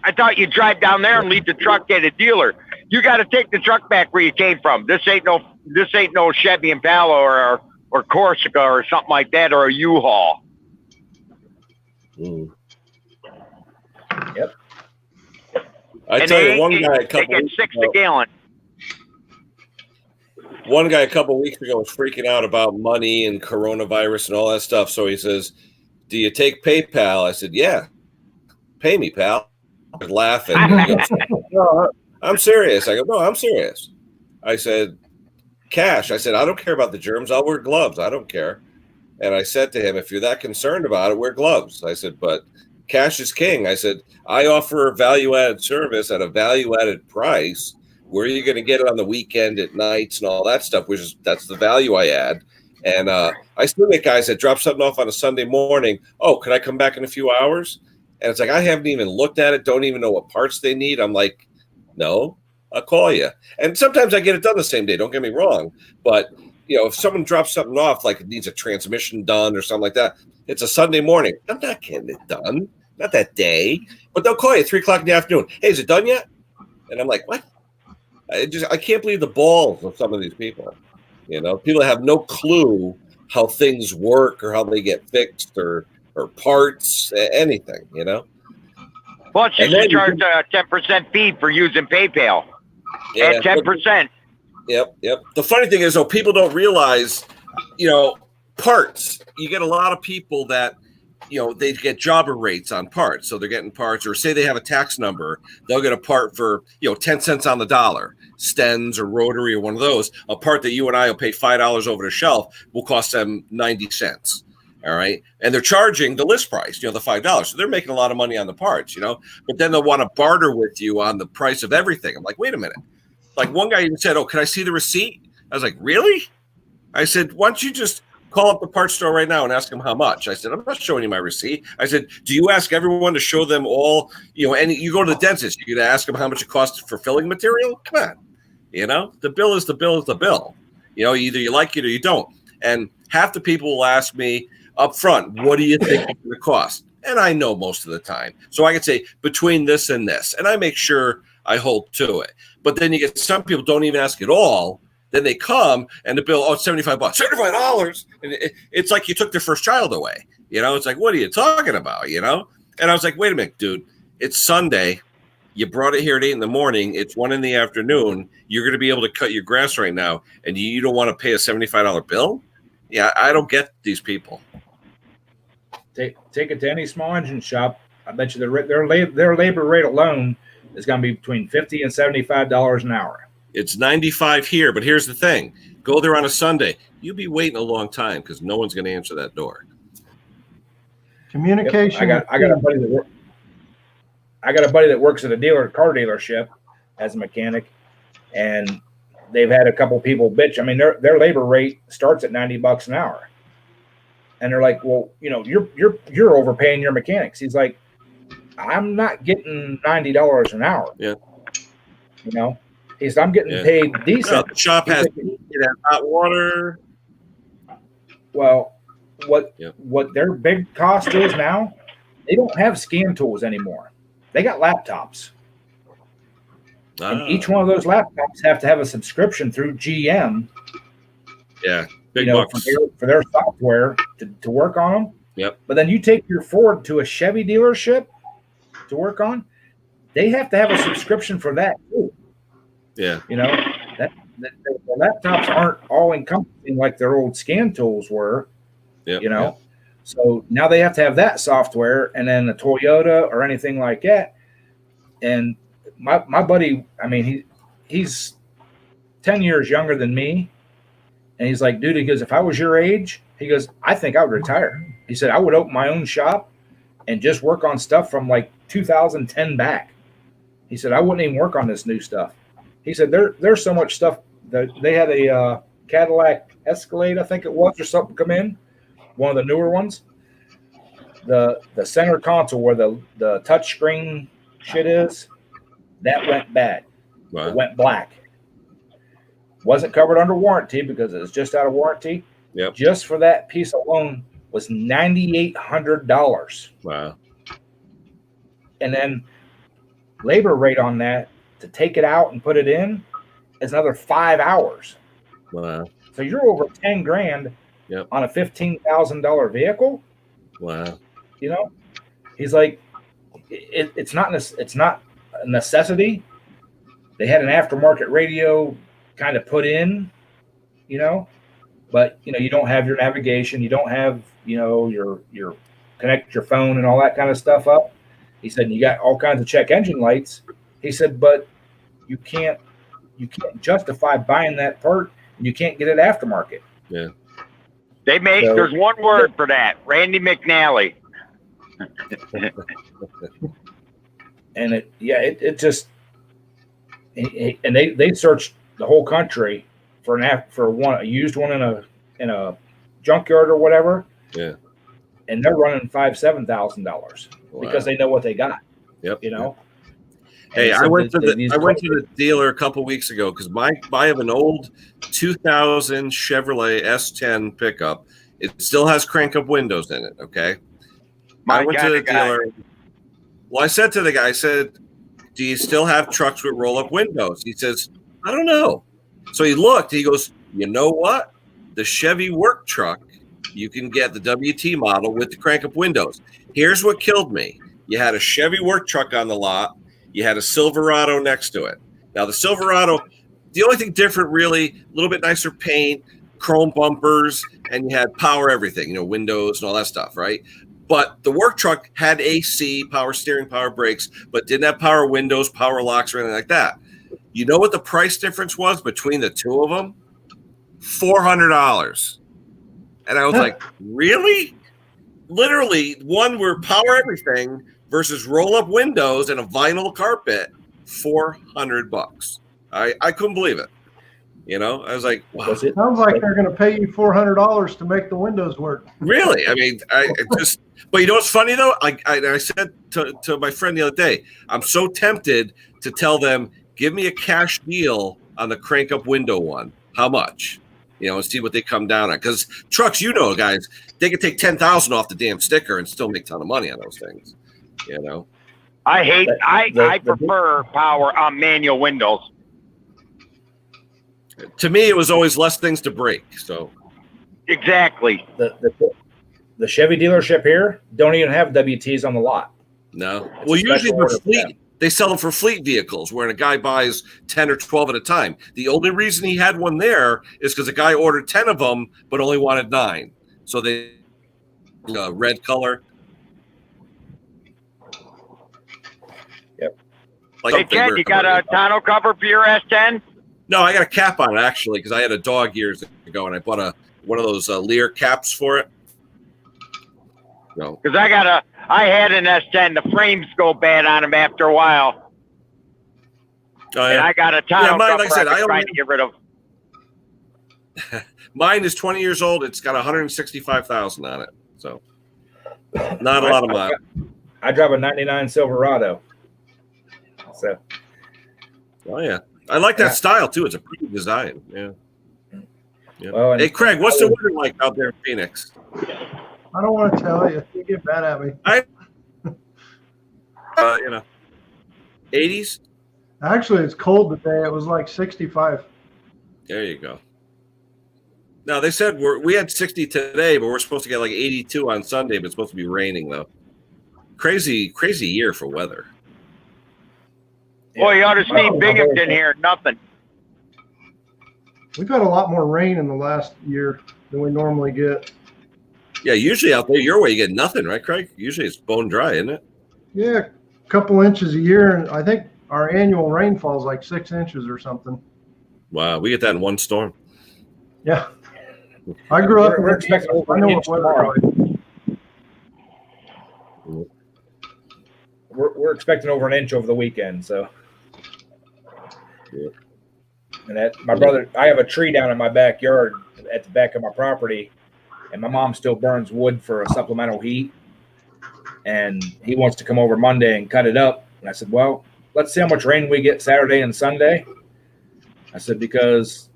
[SPEAKER 5] I thought you'd drive down there and leave the truck at a dealer. You got to take the truck back where you came from. This ain't no Chevy Impala or Corsica or something like that, or a U-Haul.
[SPEAKER 1] Mm.
[SPEAKER 2] Yep.
[SPEAKER 1] I tell you, one guy a couple weeks ago, one guy a couple weeks ago was freaking out about money and coronavirus and all that stuff. So he says, "Do you take PayPal?" I said, "Yeah, pay me, pal." I was laughing. He goes, "No, I'm serious." I go, "No, I'm serious." I said, "Cash." I said, "I don't care about the germs. I'll wear gloves. I don't care." And I said to him, "If you're that concerned about it, wear gloves." I said, "But cash is king." I said, "I offer value-added service at a value-added price. Where are you going to get it on the weekend at nights and all that stuff? That's the value I add." And I still get guys that drop something off on a Sunday morning. "Oh, can I come back in a few hours?" And it's like, I haven't even looked at it. Don't even know what parts they need. I'm like, no, I'll call you. And sometimes I get it done the same day. Don't get me wrong. But, if someone drops something off, like it needs a transmission done or something like that, it's a Sunday morning. I'm not getting it done. Not that day. But they'll call you at 3 o'clock in the afternoon. "Hey, is it done yet?" And I'm like, what? I can't believe the balls of some of these people. People have no clue how things work or how they get fixed or parts, anything,
[SPEAKER 5] Well, you charge a 10% fee for using PayPal.
[SPEAKER 1] Yeah,
[SPEAKER 5] at 10%.
[SPEAKER 1] Yep. The funny thing is, though, people don't realize, parts. You get a lot of people that, they get jobber rates on parts. So they're getting parts, or say they have a tax number, they'll get a part for, 10 cents on the dollar. Stens or rotary or one of those. A part that you and I will pay $5 over the shelf will cost them 90 cents. All right. And they're charging the list price, the $5. So they're making a lot of money on the parts, but then they'll want to barter with you on the price of everything. I'm like, wait a minute. Like one guy even said, "Oh, can I see the receipt?" I was like, really? I said, "Why don't you just call up the parts store right now and ask them how much?" I said, "I'm not showing you my receipt." I said, "Do you ask everyone to show them all, and you go to the dentist, you're going to ask them how much it costs for filling material? Come on. The bill is the bill is the bill. Either you like it or you don't." And half the people will ask me up front, "What do you think it's going to cost?" And I know most of the time. So I can say between this and this, and I make sure I hold to it. But then you get some people don't even ask at all. Then they come and the bill, it's $75, $75. And it's like you took their first child away. It's like, what are you talking about? And I was like, wait a minute, dude, it's Sunday. You brought it here at 8 a.m. It's 1 p.m. You're going to be able to cut your grass right now. And you don't want to pay a $75 bill? Yeah, I don't get these people.
[SPEAKER 2] Take it to any small engine shop. I bet you their labor rate alone is going to be between $50 and $75 an hour.
[SPEAKER 1] It's 95 here, but here's the thing: go there on a Sunday. You'll be waiting a long time because no one's going to answer that door.
[SPEAKER 4] Communication.
[SPEAKER 2] Yep. I got a buddy that works at a car dealership as a mechanic, and they've had a couple people bitch. I mean, their labor rate starts at $90 an hour. And they're like, "Well, you're overpaying your mechanics." He's like, "I'm not getting $90 an hour."
[SPEAKER 1] Yeah.
[SPEAKER 2] You know, he said, I'm getting paid
[SPEAKER 1] No,
[SPEAKER 2] decent.
[SPEAKER 1] the shop
[SPEAKER 2] He
[SPEAKER 1] has
[SPEAKER 2] said,
[SPEAKER 1] hot water.
[SPEAKER 2] well, what
[SPEAKER 1] Yep.
[SPEAKER 2] what their big cost is now, they don't have scan tools anymore. They got laptops. And each one of those laptops have to have a subscription through GM.
[SPEAKER 1] Yeah, big
[SPEAKER 2] you know,
[SPEAKER 1] bucks.
[SPEAKER 2] for their software to work on them.
[SPEAKER 1] Yep.
[SPEAKER 2] But then you take your Ford to a Chevy dealership to work on, they have to have a subscription for that too.
[SPEAKER 1] Yeah.
[SPEAKER 2] You know, that the laptops aren't all encompassing like their old scan tools were.
[SPEAKER 1] Yep.
[SPEAKER 2] You know,
[SPEAKER 1] Yep.
[SPEAKER 2] so now they have to have that software, and then a Toyota or anything like that. And my buddy, I mean, he's 10 years younger than me. And he's like, dude, he goes, if I was your age, he goes, I think I would retire. He said, I would open my own shop and just work on stuff from like 2010 back. He said, I wouldn't even work on this new stuff. He said, there's so much stuff that they had a Cadillac Escalade, I think it was, or something come in, one of the newer ones. The center console where the touch screen shit is, that went bad.
[SPEAKER 1] Wow.
[SPEAKER 2] It went black. Wasn't covered under warranty because it was just out of warranty.
[SPEAKER 1] Yep.
[SPEAKER 2] Just for that piece alone was $9,800.
[SPEAKER 1] Wow.
[SPEAKER 2] And then labor rate on that to take it out and put it in is another 5 hours.
[SPEAKER 1] Wow.
[SPEAKER 2] So you're over 10 grand
[SPEAKER 1] Yep.
[SPEAKER 2] on a $15,000 vehicle.
[SPEAKER 1] Wow.
[SPEAKER 2] You know, he's like, it's not a necessity. They had an aftermarket radio kind of put in, you know, but you know, you don't have your navigation, you don't have, you know, your connect your phone and all that kind of stuff up. He said, you got all kinds of check engine lights. He said, but you can't justify buying that part, and you can't get it aftermarket.
[SPEAKER 1] Yeah.
[SPEAKER 5] There's one word for that, Randy McNally.
[SPEAKER 2] And it just, and they searched the whole country for a used one in a junkyard or whatever.
[SPEAKER 1] Yeah.
[SPEAKER 2] And they're running $7,000 because they know what they got.
[SPEAKER 1] Yep.
[SPEAKER 2] You know.
[SPEAKER 1] Hey, I went to the dealer a couple weeks ago because I have an old 2000 Chevrolet S10 pickup. It still has crank-up windows in it. Okay. I went to the dealer. Well, I said to the guy, I said, do you still have trucks with roll-up windows? He says, I don't know. So he looked. He goes, you know what? The Chevy work truck, you can get the WT model with the crank-up windows. Here's what killed me. You had a Chevy work truck on the lot. You had a Silverado next to it. Now, the Silverado, the only thing different, really, a little bit nicer paint, chrome bumpers, and you had power everything, you know, windows and all that stuff, right? But the work truck had AC, power steering, power brakes, but didn't have power windows, power locks, or anything like that. You know what the price difference was between the two of them? $400. And I was like, really? Literally, one were power everything versus roll-up windows and a vinyl carpet, $400. I couldn't believe it. You know, I was like, wow.
[SPEAKER 4] Sounds like they're going to pay you $400 to make the windows work.
[SPEAKER 1] Really? I mean, but you know what's funny though? I said to my friend the other day, I'm so tempted to tell them, give me a cash deal on the crank up window one. How much? You know, and see what they come down at. Because trucks, you know, guys, they could take 10,000 off the damn sticker and still make a ton of money on those things. You know,
[SPEAKER 5] I prefer power on manual windows.
[SPEAKER 1] To me, it was always less things to break. So
[SPEAKER 5] exactly.
[SPEAKER 2] The Chevy dealership here don't even have WTs on the lot.
[SPEAKER 1] No. Well, usually for fleet, they sell them for fleet vehicles where a guy buys 10 or 12 at a time. The only reason he had one there is because a guy ordered 10 of them but only wanted 9. So they red color.
[SPEAKER 2] Yep.
[SPEAKER 1] Like
[SPEAKER 5] hey, Ken, you got a tonneau cover for your S10?
[SPEAKER 1] No, I got a cap on it actually because I had a dog years ago and I bought one of those Lear caps for it. No,
[SPEAKER 5] because I had an S10. The frames go bad on them after a while. And I got a tonneau cover
[SPEAKER 1] like I said,
[SPEAKER 5] I'm trying to get rid of.
[SPEAKER 1] Mine is 20 years old. It's got 165,000 on it, so not a lot of miles.
[SPEAKER 2] I drive a '99 Silverado, so
[SPEAKER 1] Oh yeah, I like that style too. It's a pretty design. Yeah.
[SPEAKER 2] Well,
[SPEAKER 1] hey, Craig, what's the weather like out there in Phoenix?
[SPEAKER 4] I don't want to tell you. You get mad at me.
[SPEAKER 1] 80s.
[SPEAKER 4] Actually, it's cold today. It was like 65.
[SPEAKER 1] There you go. Now they said we had 60 today, but we're supposed to get like 82 on Sunday. But it's supposed to be raining though. Crazy year for weather.
[SPEAKER 5] Boy, you ought to see Binghamton here. Nothing.
[SPEAKER 4] We've had a lot more rain in the last year than we normally get.
[SPEAKER 1] Yeah, usually out there your way you get nothing, right, Craig? Usually it's bone dry, isn't it?
[SPEAKER 4] Yeah, a couple inches a year, and I think our annual rainfall is like 6 inches or something.
[SPEAKER 1] Wow, we get that in one storm.
[SPEAKER 4] Yeah, I grew up.
[SPEAKER 2] We're expecting over an inch tomorrow. We're expecting over an inch over the weekend, so.
[SPEAKER 1] Yeah.
[SPEAKER 2] And my brother, I have a tree down in my backyard at the back of my property, and my mom still burns wood for a supplemental heat. And he wants to come over Monday and cut it up. And I said, well, let's see how much rain we get Saturday and Sunday. I said, because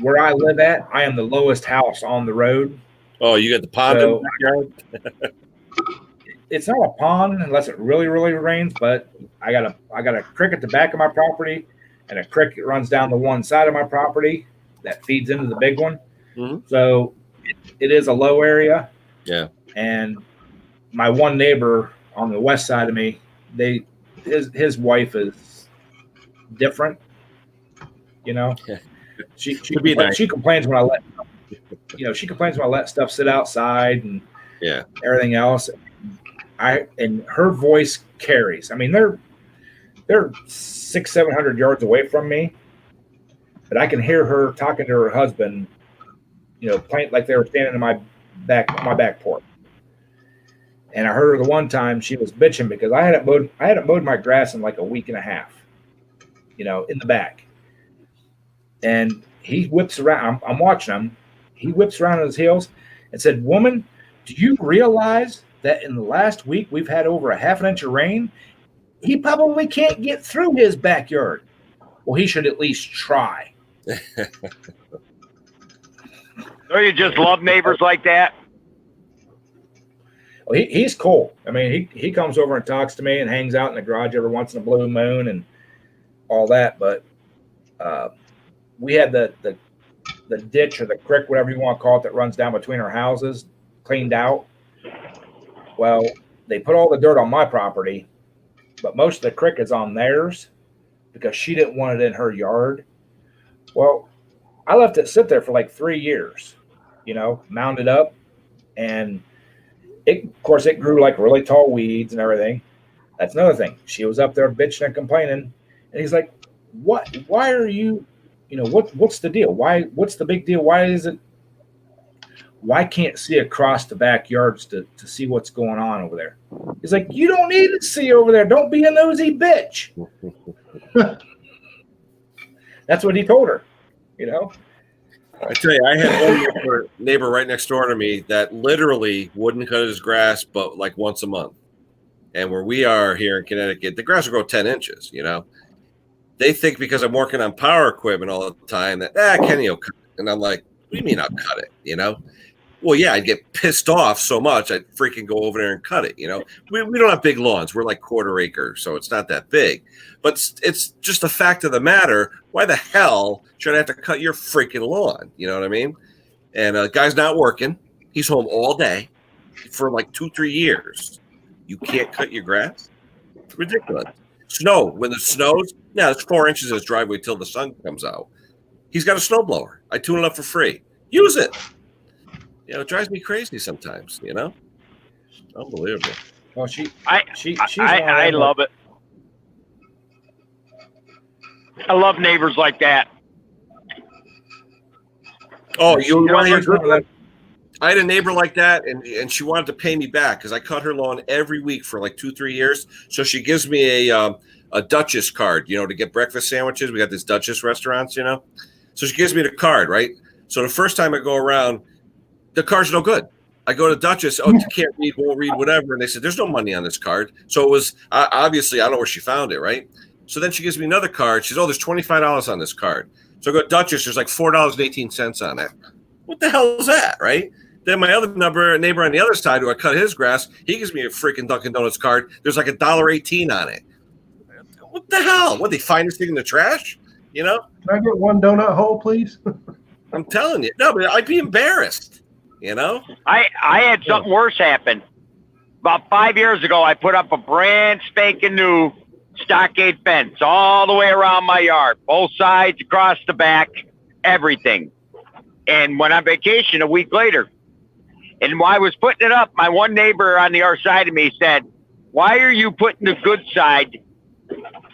[SPEAKER 2] where I live at, I am the lowest house on the road.
[SPEAKER 1] Oh, you got the pond in the backyard?
[SPEAKER 2] It's not a pond unless it really, really rains, but I got a creek at the back of my property and a creek that runs down the one side of my property that feeds into the big one.
[SPEAKER 1] Mm-hmm.
[SPEAKER 2] So it is a low area.
[SPEAKER 1] Yeah. And
[SPEAKER 2] my one neighbor on the west side of me, his wife is different. You know, she complains when I let stuff sit outside and everything else. And her voice carries. I mean, they're 600-700 yards away from me, but I can hear her talking to her husband, playing like they were standing in my back porch. And I heard her the one time she was bitching because I hadn't mowed my grass in like a week and a half, in the back. And he whips around. I'm watching him. He whips around on his heels and said, "Woman, do you realize that in the last week we've had over a half an inch of rain? He probably can't get through his backyard." Well, he should at least try.
[SPEAKER 5] Don't you just love neighbors like that?
[SPEAKER 2] Well, he's cool. I mean, he comes over and talks to me and hangs out in the garage every once in a blue moon and all that. But we had the ditch or the creek, whatever you want to call it, that runs down between our houses, cleaned out. Well, they put all the dirt on my property, but most of the creek is on theirs because she didn't want it in her yard. Well, I left it sit there for like 3 years, mounded up. And of course, it grew like really tall weeds and everything. That's another thing. She was up there bitching and complaining. And he's like, "What? Why are you, what's the deal? What's the big deal? Why can't see across the backyards to see what's going on over there?" He's like, "You don't need to see over there. Don't be a nosy bitch." That's what he told her,
[SPEAKER 1] I tell you, I had one neighbor right next door to me that literally wouldn't cut his grass but like once a month. And where we are here in Connecticut, the grass will grow 10 inches, They think because I'm working on power equipment all the time that, Kenny will cut it. And I'm like, "What do you mean I'll cut it, Well, yeah, I'd get pissed off so much I'd freaking go over there and cut it, We don't have big lawns. We're like 1/4 acre, so it's not that big. But it's just a fact of the matter. Why the hell should I have to cut your freaking lawn? You know what I mean? And the guy's not working. He's home all day for like 2-3 years. You can't cut your grass? It's ridiculous. Snow. When it snows, it's 4 inches in his driveway till the sun comes out. He's got a snowblower. I tune it up for free. Use it. It drives me crazy sometimes, Unbelievable.
[SPEAKER 2] Well,
[SPEAKER 5] I love it. I love neighbors like that.
[SPEAKER 1] Oh, I had a neighbor like that, and she wanted to pay me back because I cut her lawn every week for like 2-3 years. So she gives me a Duchess card, to get breakfast sandwiches. We got these Duchess restaurants, So she gives me the card, right? So the first time I go around, the card's no good. I go to Duchess, you can't read, won't read, whatever. And they said, "There's no money on this card." So it was, obviously, I don't know where she found it, right? So then she gives me another card. She says, "Oh, there's $25 on this card." So I go, "Duchess, there's like $4.18 on it." What the hell is that, right? Then my other neighbor on the other side, who I cut his grass, he gives me a freaking Dunkin' Donuts card. There's like $1.18 on it. What the hell? What, they find this thing in the trash? You know?
[SPEAKER 4] Can I get one donut hole, please?
[SPEAKER 1] I'm telling you. No, but I'd be embarrassed. You know?
[SPEAKER 5] I had something worse happen. About 5 years ago, I put up a brand spanking new stockade fence all the way around my yard, both sides, across the back, everything. And went on vacation a week later. And while I was putting it up, my one neighbor on the other side of me said, "Why are you putting the good side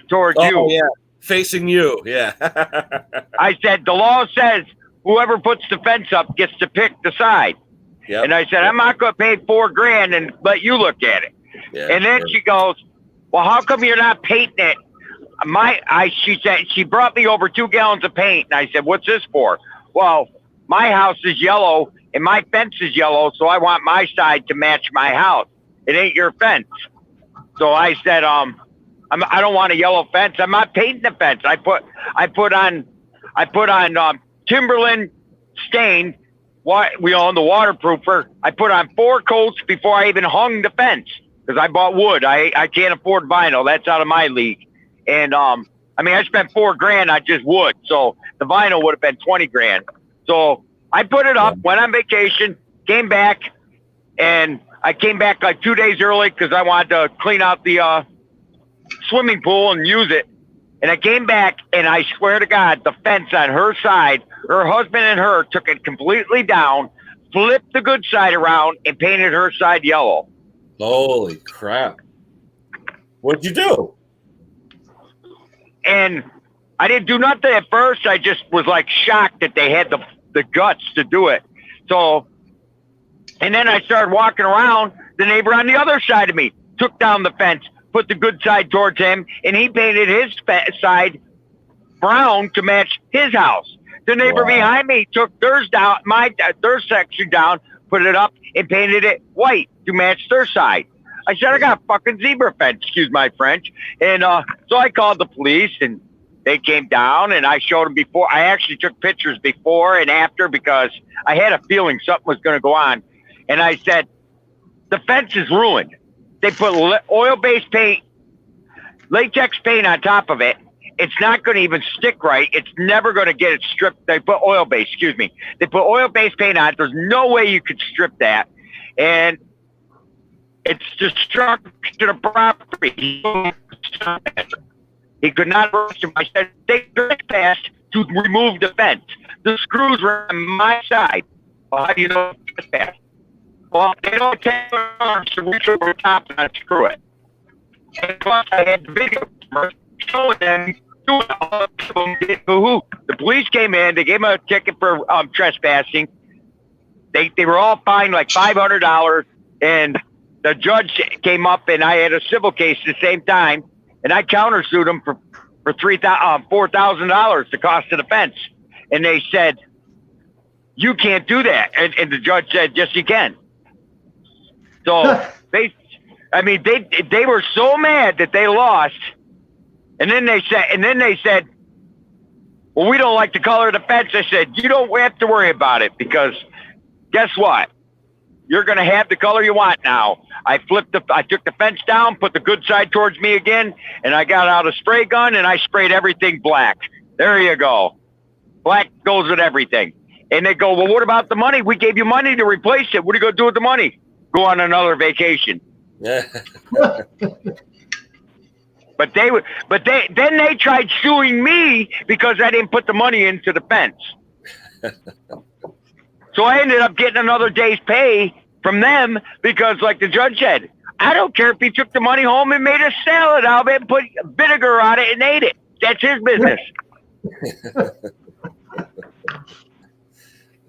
[SPEAKER 5] towards you?"
[SPEAKER 1] Yeah, facing you. Yeah.
[SPEAKER 5] I said, "The law says whoever puts the fence up gets to pick the side."
[SPEAKER 1] Yep.
[SPEAKER 5] And I said, "I'm not going to pay $4,000 and let you look at it."
[SPEAKER 1] Yeah,
[SPEAKER 5] and then she goes, "Well, how come you're not painting it?" She said, she brought me over 2 gallons of paint. And I said, "What's this for?" "Well, my house is yellow and my fence is yellow, so I want my side to match my house. It ain't your fence." So I said, I don't want a yellow fence. I'm not painting the fence. I put on Timberland stain. We own the waterproofer. I put on 4 coats before I even hung the fence because I bought wood. I can't afford vinyl. That's out of my league. And I spent $4,000 on just wood, so the vinyl would have been $20,000. So I put it up, went on vacation, came back, and I came back like 2 days early because I wanted to clean out the swimming pool and use it. And I came back, and I swear to God, the fence on her side, her husband and her took it completely down, flipped the good side around, and painted her side yellow.
[SPEAKER 1] Holy crap. What'd you do?
[SPEAKER 5] And I didn't do nothing at first. I just was like shocked that they had the guts to do it. So, and then I started walking around. The neighbor on the other side of me took down the fence, put the good side towards him, and he painted his side brown to match his house. The neighbor behind me took theirs down, their section down, put it up, and painted it white to match their side. I said, "I got a fucking zebra fence," excuse my French. And so I called the police, and they came down, and I showed them before. I actually took pictures before and after because I had a feeling something was going to go on. And I said, "The fence is ruined. They put oil-based paint, latex paint on top of it. It's not going to even stick right. It's never going to get it stripped." They put oil-based, excuse me. They put oil-based paint on it. There's no way you could strip that. And it's destruction of property. He could not arrest him. I said, "They trespassed to remove the fence. The screws were on my side." "Well, how do you know trespass?" "Well, they don't take their arms to reach over the top and unscrew it." And plus, I had the video showing them doing all of them did boo-hoo. The police came in. They gave him a ticket for trespassing. They were all fined like $500, and the judge came up, and I had a civil case at the same time, and I countersued them for $4,000, the cost of the fence. And they said, "You can't do that." And the judge said, "Yes, you can." So they were so mad that they lost. And then they said, "Well, we don't like the color of the fence." I said, "You don't have to worry about it because guess what? You're going to have the color you want now." I took the fence down, put the good side towards me again, and I got out a spray gun and I sprayed everything black. There you go. Black goes with everything. And they go, "Well, what about the money? We gave you money to replace it. What are you going to do with the money?" "Go on another vacation."
[SPEAKER 1] Yeah.
[SPEAKER 5] But they tried suing me because I didn't put the money into the fence. So I ended up getting another day's pay from them because, like the judge said, I don't care if he took the money home and made a salad out of it and put vinegar on it and ate it. That's his business.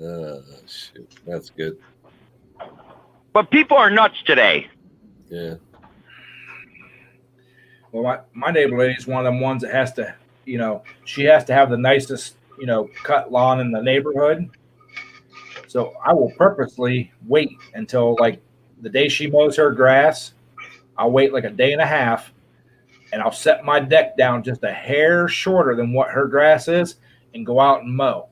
[SPEAKER 1] Oh, shoot. That's good.
[SPEAKER 5] But people are nuts today.
[SPEAKER 1] Yeah.
[SPEAKER 2] Well, my neighbor lady is one of them ones that has to, she has to have the nicest, cut lawn in the neighborhood. So I will purposely wait until like the day she mows her grass. I'll wait like a day and a half, and I'll set my deck down just a hair shorter than what her grass is and go out and mow.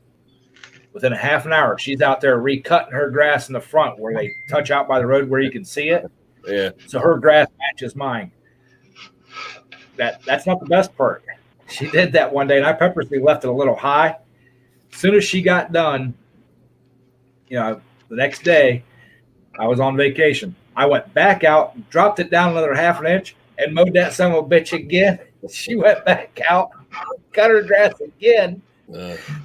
[SPEAKER 2] Within a half an hour, she's out there recutting her grass in the front where they touch out by the road where you can see it.
[SPEAKER 1] Yeah.
[SPEAKER 2] So her grass matches mine. That's not the best part. She did that one day, and I purposely left it a little high. As soon as she got done, the next day, I was on vacation. I went back out, dropped it down another half an inch, and mowed that son of a bitch again. She went back out, cut her grass again.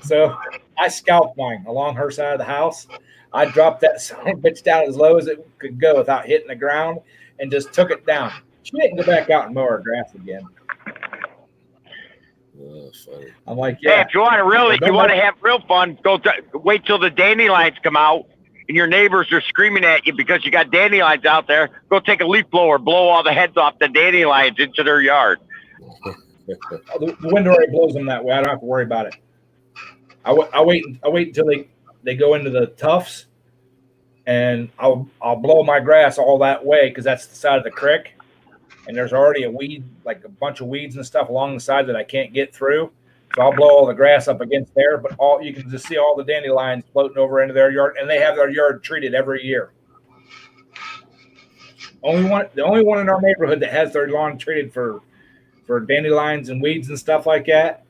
[SPEAKER 2] So I scalped mine along her side of the house. I dropped that son of a bitch down as low as it could go without hitting the ground and just took it down. She didn't go back out and mow her grass again.
[SPEAKER 1] Funny.
[SPEAKER 2] I'm like,
[SPEAKER 5] Hey, if you want to have real fun, wait till the dandelions come out and your neighbors are screaming at you because you got dandelions out there. Go take a leaf blower, blow all the heads off the dandelions into their yard.
[SPEAKER 2] The wind already blows them that way. I don't have to worry about it. I wait until they go into the tufts, and I'll blow my grass all that way because that's the side of the creek, and there's already a bunch of weeds and stuff along the side that I can't get through. So I'll blow all the grass up against there, but you can just see all the dandelions floating over into their yard, and they have their yard treated every year. The only one in our neighborhood that has their lawn treated for dandelions and weeds and stuff like that.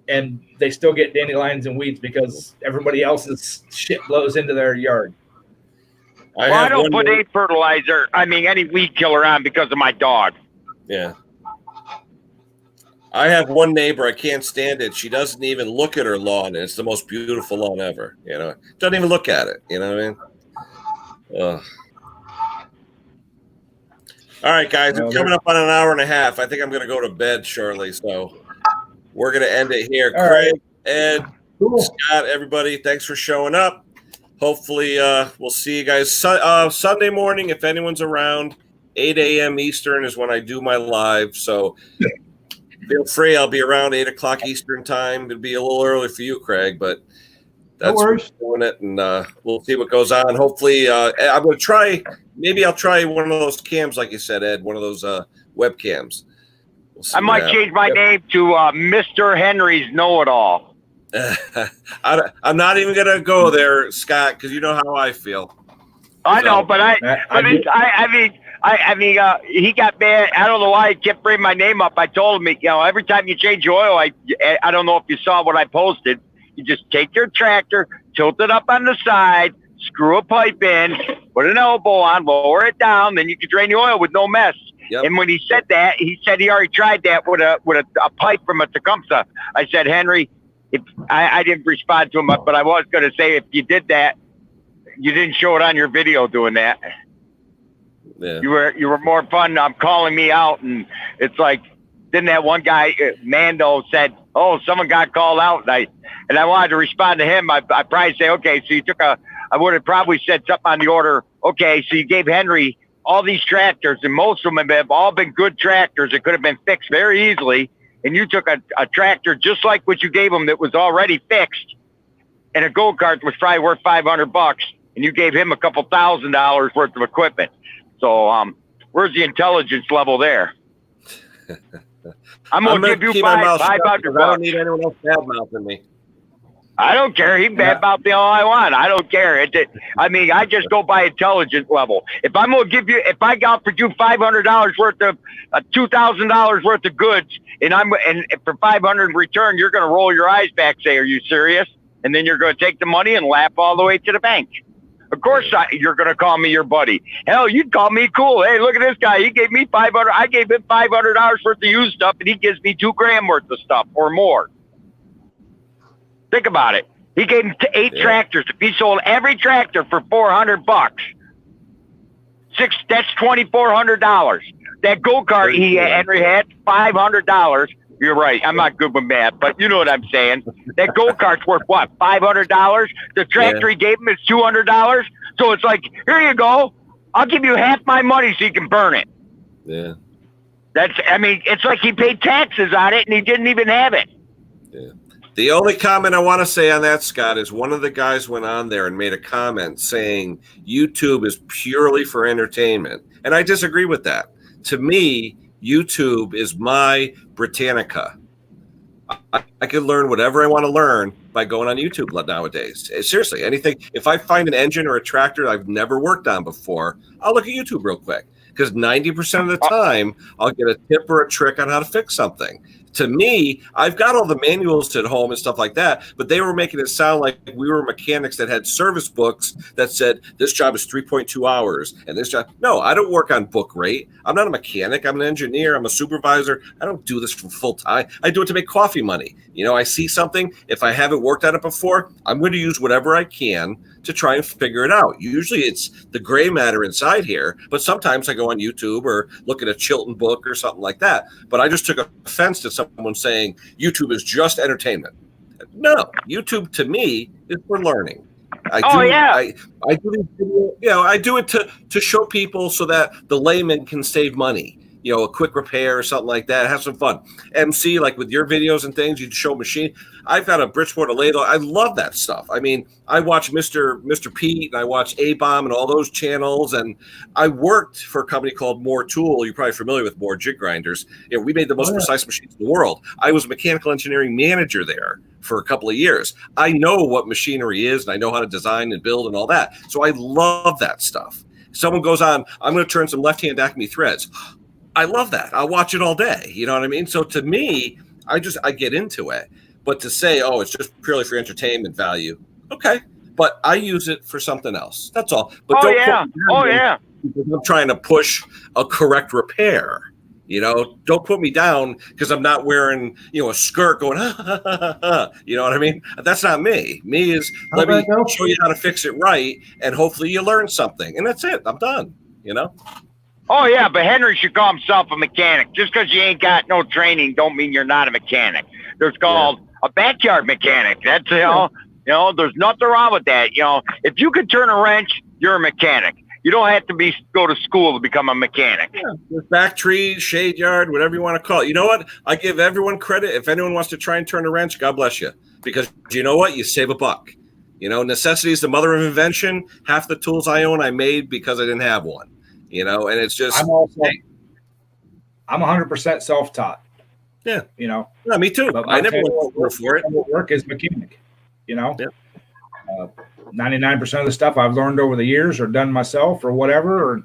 [SPEAKER 2] And they still get dandelions and weeds because everybody else's shit blows into their yard.
[SPEAKER 5] I don't put any fertilizer, any weed killer on because of my dog.
[SPEAKER 1] Yeah. I have one neighbor, I can't stand it. She doesn't even look at her lawn, and it's the most beautiful lawn ever. Doesn't even look at it. You know what I mean? All right, guys, we're coming up on an hour and a half. I think I'm going to go to bed shortly, so we're going to end it here.
[SPEAKER 2] All
[SPEAKER 1] Craig,
[SPEAKER 2] right.
[SPEAKER 1] Ed, Scott, everybody, thanks for showing up. Hopefully, we'll see you guys Sunday morning if anyone's around. 8 a.m. Eastern is when I do my live, so feel free. I'll be around 8 o'clock Eastern time. It'll be a little early for you, Craig, but that's
[SPEAKER 4] No
[SPEAKER 1] doing it, and we'll see what goes on. Hopefully, I'm going to try. Maybe I'll try one of those cams, like you said, Ed, one of those webcams.
[SPEAKER 5] I might change my name to Mr. Henry's Know-It-All.
[SPEAKER 1] I'm not even going to go there, Scott, because you know how I feel.
[SPEAKER 5] I know, but he got mad. I don't know why he kept bringing my name up. I told him, every time you change your oil, I don't know if you saw what I posted. You just take your tractor, tilt it up on the side, screw a pipe in, put an elbow on, lower it down, then you can drain the oil with no mess.
[SPEAKER 1] Yep.
[SPEAKER 5] And when he said that, he said he already tried that with a pipe from a Tecumseh. I said, Henry, I didn't respond to him, but I was going to say, if you did that, you didn't show it on your video doing that.
[SPEAKER 1] Yeah.
[SPEAKER 5] You were more fun calling me out, and it's like, then that one guy, Mando, said, "Oh, someone got called out," and I wanted to respond to him. I probably say, "Okay, so you took I would have probably said something on the order, okay, so you gave Henry all these tractors, and most of them have all been good tractors that could have been fixed very easily, and you took a tractor just like what you gave him that was already fixed, and a go-kart was probably worth $500, and you gave him a couple $1,000 worth of equipment. So where's the intelligence level there? I'm gonna give you $500.
[SPEAKER 1] I don't need anyone else bad-mouthing me.
[SPEAKER 5] I don't care. He can bad-mouth me all I want. I don't care. I just go by intelligence level. If I'm gonna give you, if I offered you $500 worth of $2,000 worth of goods, and for $500 in return, you're gonna roll your eyes back, say, "Are you serious?" And then you're gonna take the money and laugh all the way to the bank. Of course, you're going to call me your buddy. Hell, you'd call me cool. Hey, look at this guy. He gave me $500. I gave him $500 worth of used stuff, and he gives me $2,000 worth of stuff or more. Think about it. He gave him 8 tractors. If he sold every tractor for $400, that's $2,400. That go-kart Henry had $500. You're right. I'm not good with math, but you know what I'm saying. That go-kart's worth what? $500? The tractor he gave him is $200. So it's like, here you go. I'll give you half my money so you can burn it.
[SPEAKER 1] Yeah.
[SPEAKER 5] It's like he paid taxes on it and he didn't even have it.
[SPEAKER 1] Yeah. The only comment I want to say on that, Scott, is one of the guys went on there and made a comment saying YouTube is purely for entertainment. And I disagree with that. To me, YouTube is my Britannica. I can learn whatever I want to learn by going on YouTube nowadays. Seriously, anything. If I find an engine or a tractor I've never worked on before, I'll look at YouTube real quick, because 90% of the time I'll get a tip or a trick on how to fix something. To me, I've got all the manuals at home and stuff like that, but they were making it sound like we were mechanics that had service books that said this job is 3.2 hours and this job. No, I don't work on book rate. I'm not a mechanic. I'm an engineer. I'm a supervisor. I don't do this for full time. I do it to make coffee money. I see something. If I haven't worked on it before, I'm going to use whatever I can to try and figure it out. Usually it's the gray matter inside here, but sometimes I go on YouTube or look at a Chilton book or something like that. But I just took offense to someone saying YouTube is just entertainment. No, YouTube to me is for learning. I do these videos, I do it to show people so that the layman can save money. A quick repair or something like that. Have some fun. MC, like with your videos and things, you show machine. I've got a Bridgeport ladle. I love that stuff. I mean, I watch Mr. Pete and I watch A-Bomb and all those channels. And I worked for a company called Moore Tool. You're probably familiar with Moore jig grinders. We made the most precise machines in the world. I was a mechanical engineering manager there for a couple of years. I know what machinery is and I know how to design and build and all that. So I love that stuff. Someone goes on, I'm going to turn some left-hand Acme threads. I love that. I'll watch it all day. You know what I mean? So to me, I get into it. But to say, oh, it's just purely for entertainment value, okay. But I use it for something else. That's all. But I'm trying to push a correct repair. Don't put me down because I'm not wearing, a skirt going, you know what I mean? That's not me. Me is let me show you how to fix it right, and hopefully you learn something. And that's it. I'm done.
[SPEAKER 5] Oh, yeah, but Henry should call himself a mechanic. Just because you ain't got no training don't mean you're not a mechanic. There's called a backyard mechanic. That's, there's nothing wrong with that. If you could turn a wrench, you're a mechanic. You don't have to go to school to become a mechanic.
[SPEAKER 1] Yeah. Back tree, shade yard, whatever you want to call it. You know what? I give everyone credit. If anyone wants to try and turn a wrench, God bless you. Because you know what? You save a buck. Necessity is the mother of invention. Half the tools I own, I made because I didn't have one. And it's just
[SPEAKER 2] I'm 100% self-taught.
[SPEAKER 1] Yeah.
[SPEAKER 2] Yeah,
[SPEAKER 1] me too. I never went for it.
[SPEAKER 2] Work as mechanic. 99% of the stuff I've learned over the years or done myself or whatever, or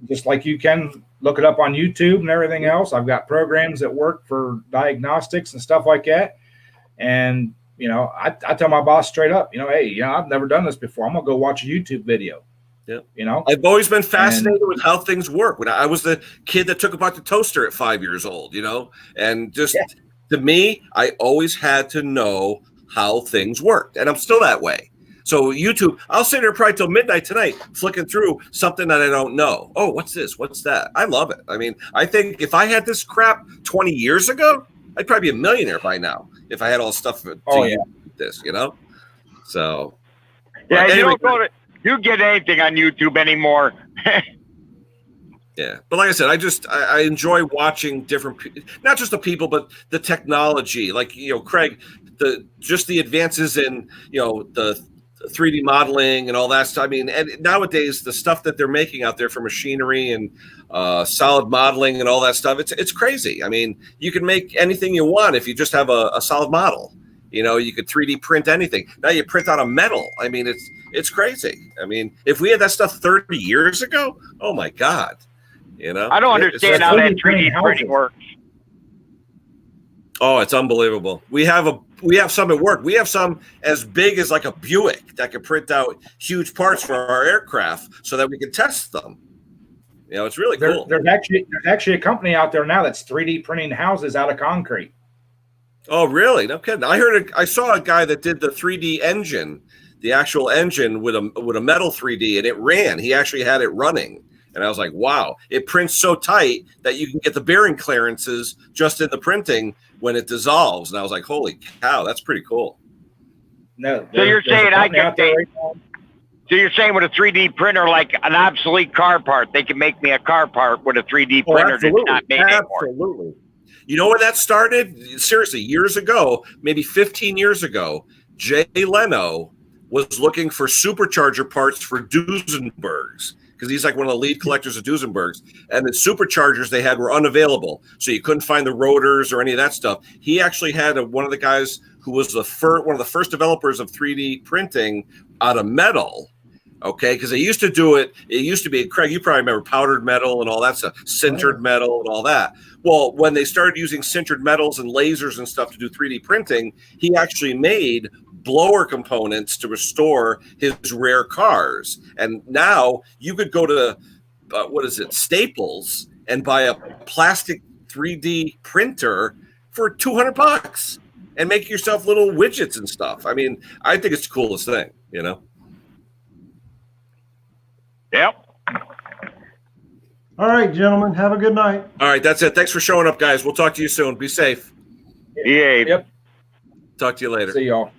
[SPEAKER 2] just like you can look it up on YouTube and everything else. I've got programs that work for diagnostics and stuff like that. And, I tell my boss straight up, hey, I've never done this before. I'm going to go watch a YouTube video.
[SPEAKER 1] Yeah. I've always been fascinated with how things work. When I was the kid that took apart the toaster at 5 years old, and just to me, I always had to know how things worked. And I'm still that way. So YouTube, I'll sit there probably till midnight tonight, flicking through something that I don't know. Oh, what's this? What's that? I love it. I mean, I think if I had this crap 20 years ago, I'd probably be a millionaire by now if I had all the stuff to this, So,
[SPEAKER 5] yeah,
[SPEAKER 1] anyway,
[SPEAKER 5] you get anything on YouTube anymore.
[SPEAKER 1] Yeah. But like I said, I enjoy watching different, not just the people, but the technology, like, Craig, the advances in, the 3D modeling and all that stuff. I mean, and nowadays the stuff that they're making out there for machinery and solid modeling and all that stuff, it's crazy. I mean, you can make anything you want if you just have a solid model. You could 3D print anything. Now you print out a metal. I mean, it's crazy. I mean, if we had that stuff 30 years ago, oh my God.
[SPEAKER 5] I don't understand how that 3D printing works.
[SPEAKER 1] Oh, it's unbelievable. We have some at work. We have some as big as like a Buick that can print out huge parts for our aircraft so that we can test them. It's really cool.
[SPEAKER 2] There's actually a company out there now that's 3D printing houses out of concrete.
[SPEAKER 1] Oh, really? No kidding. I saw a guy that did the 3D engine, the actual engine with a metal 3D, and it ran. He actually had it running. And I was like, wow, it prints so tight that you can get the bearing clearances just in the printing when it dissolves. And I was like, holy cow, that's pretty cool.
[SPEAKER 5] No, so you're saying so you're saying with a 3D printer, like an obsolete car part, they can make me a car part with a 3D printer that's not made anymore.
[SPEAKER 1] Absolutely. You know where that started? Seriously, years ago, maybe 15 years ago, Jay Leno was looking for supercharger parts for Duesenbergs because he's like one of the lead collectors of Duesenbergs. And the superchargers they had were unavailable, so you couldn't find the rotors or any of that stuff. He actually had one of the guys who was one of the first developers of 3D printing out of metal. Okay, because they used to do it. It used to be, Craig, you probably remember powdered metal and all that stuff, sintered metal and all that. Well, when they started using sintered metals and lasers and stuff to do 3D printing, he actually made blower components to restore his rare cars. And now you could go to, Staples and buy a plastic 3D printer for $200 and make yourself little widgets and stuff. I mean, I think it's the coolest thing, you know?
[SPEAKER 5] Yep.
[SPEAKER 4] All right, gentlemen. Have a good night.
[SPEAKER 1] All right, that's it. Thanks for showing up, guys. We'll talk to you soon. Be safe.
[SPEAKER 5] Yeah.
[SPEAKER 2] Yep.
[SPEAKER 1] Talk to you later.
[SPEAKER 2] See y'all.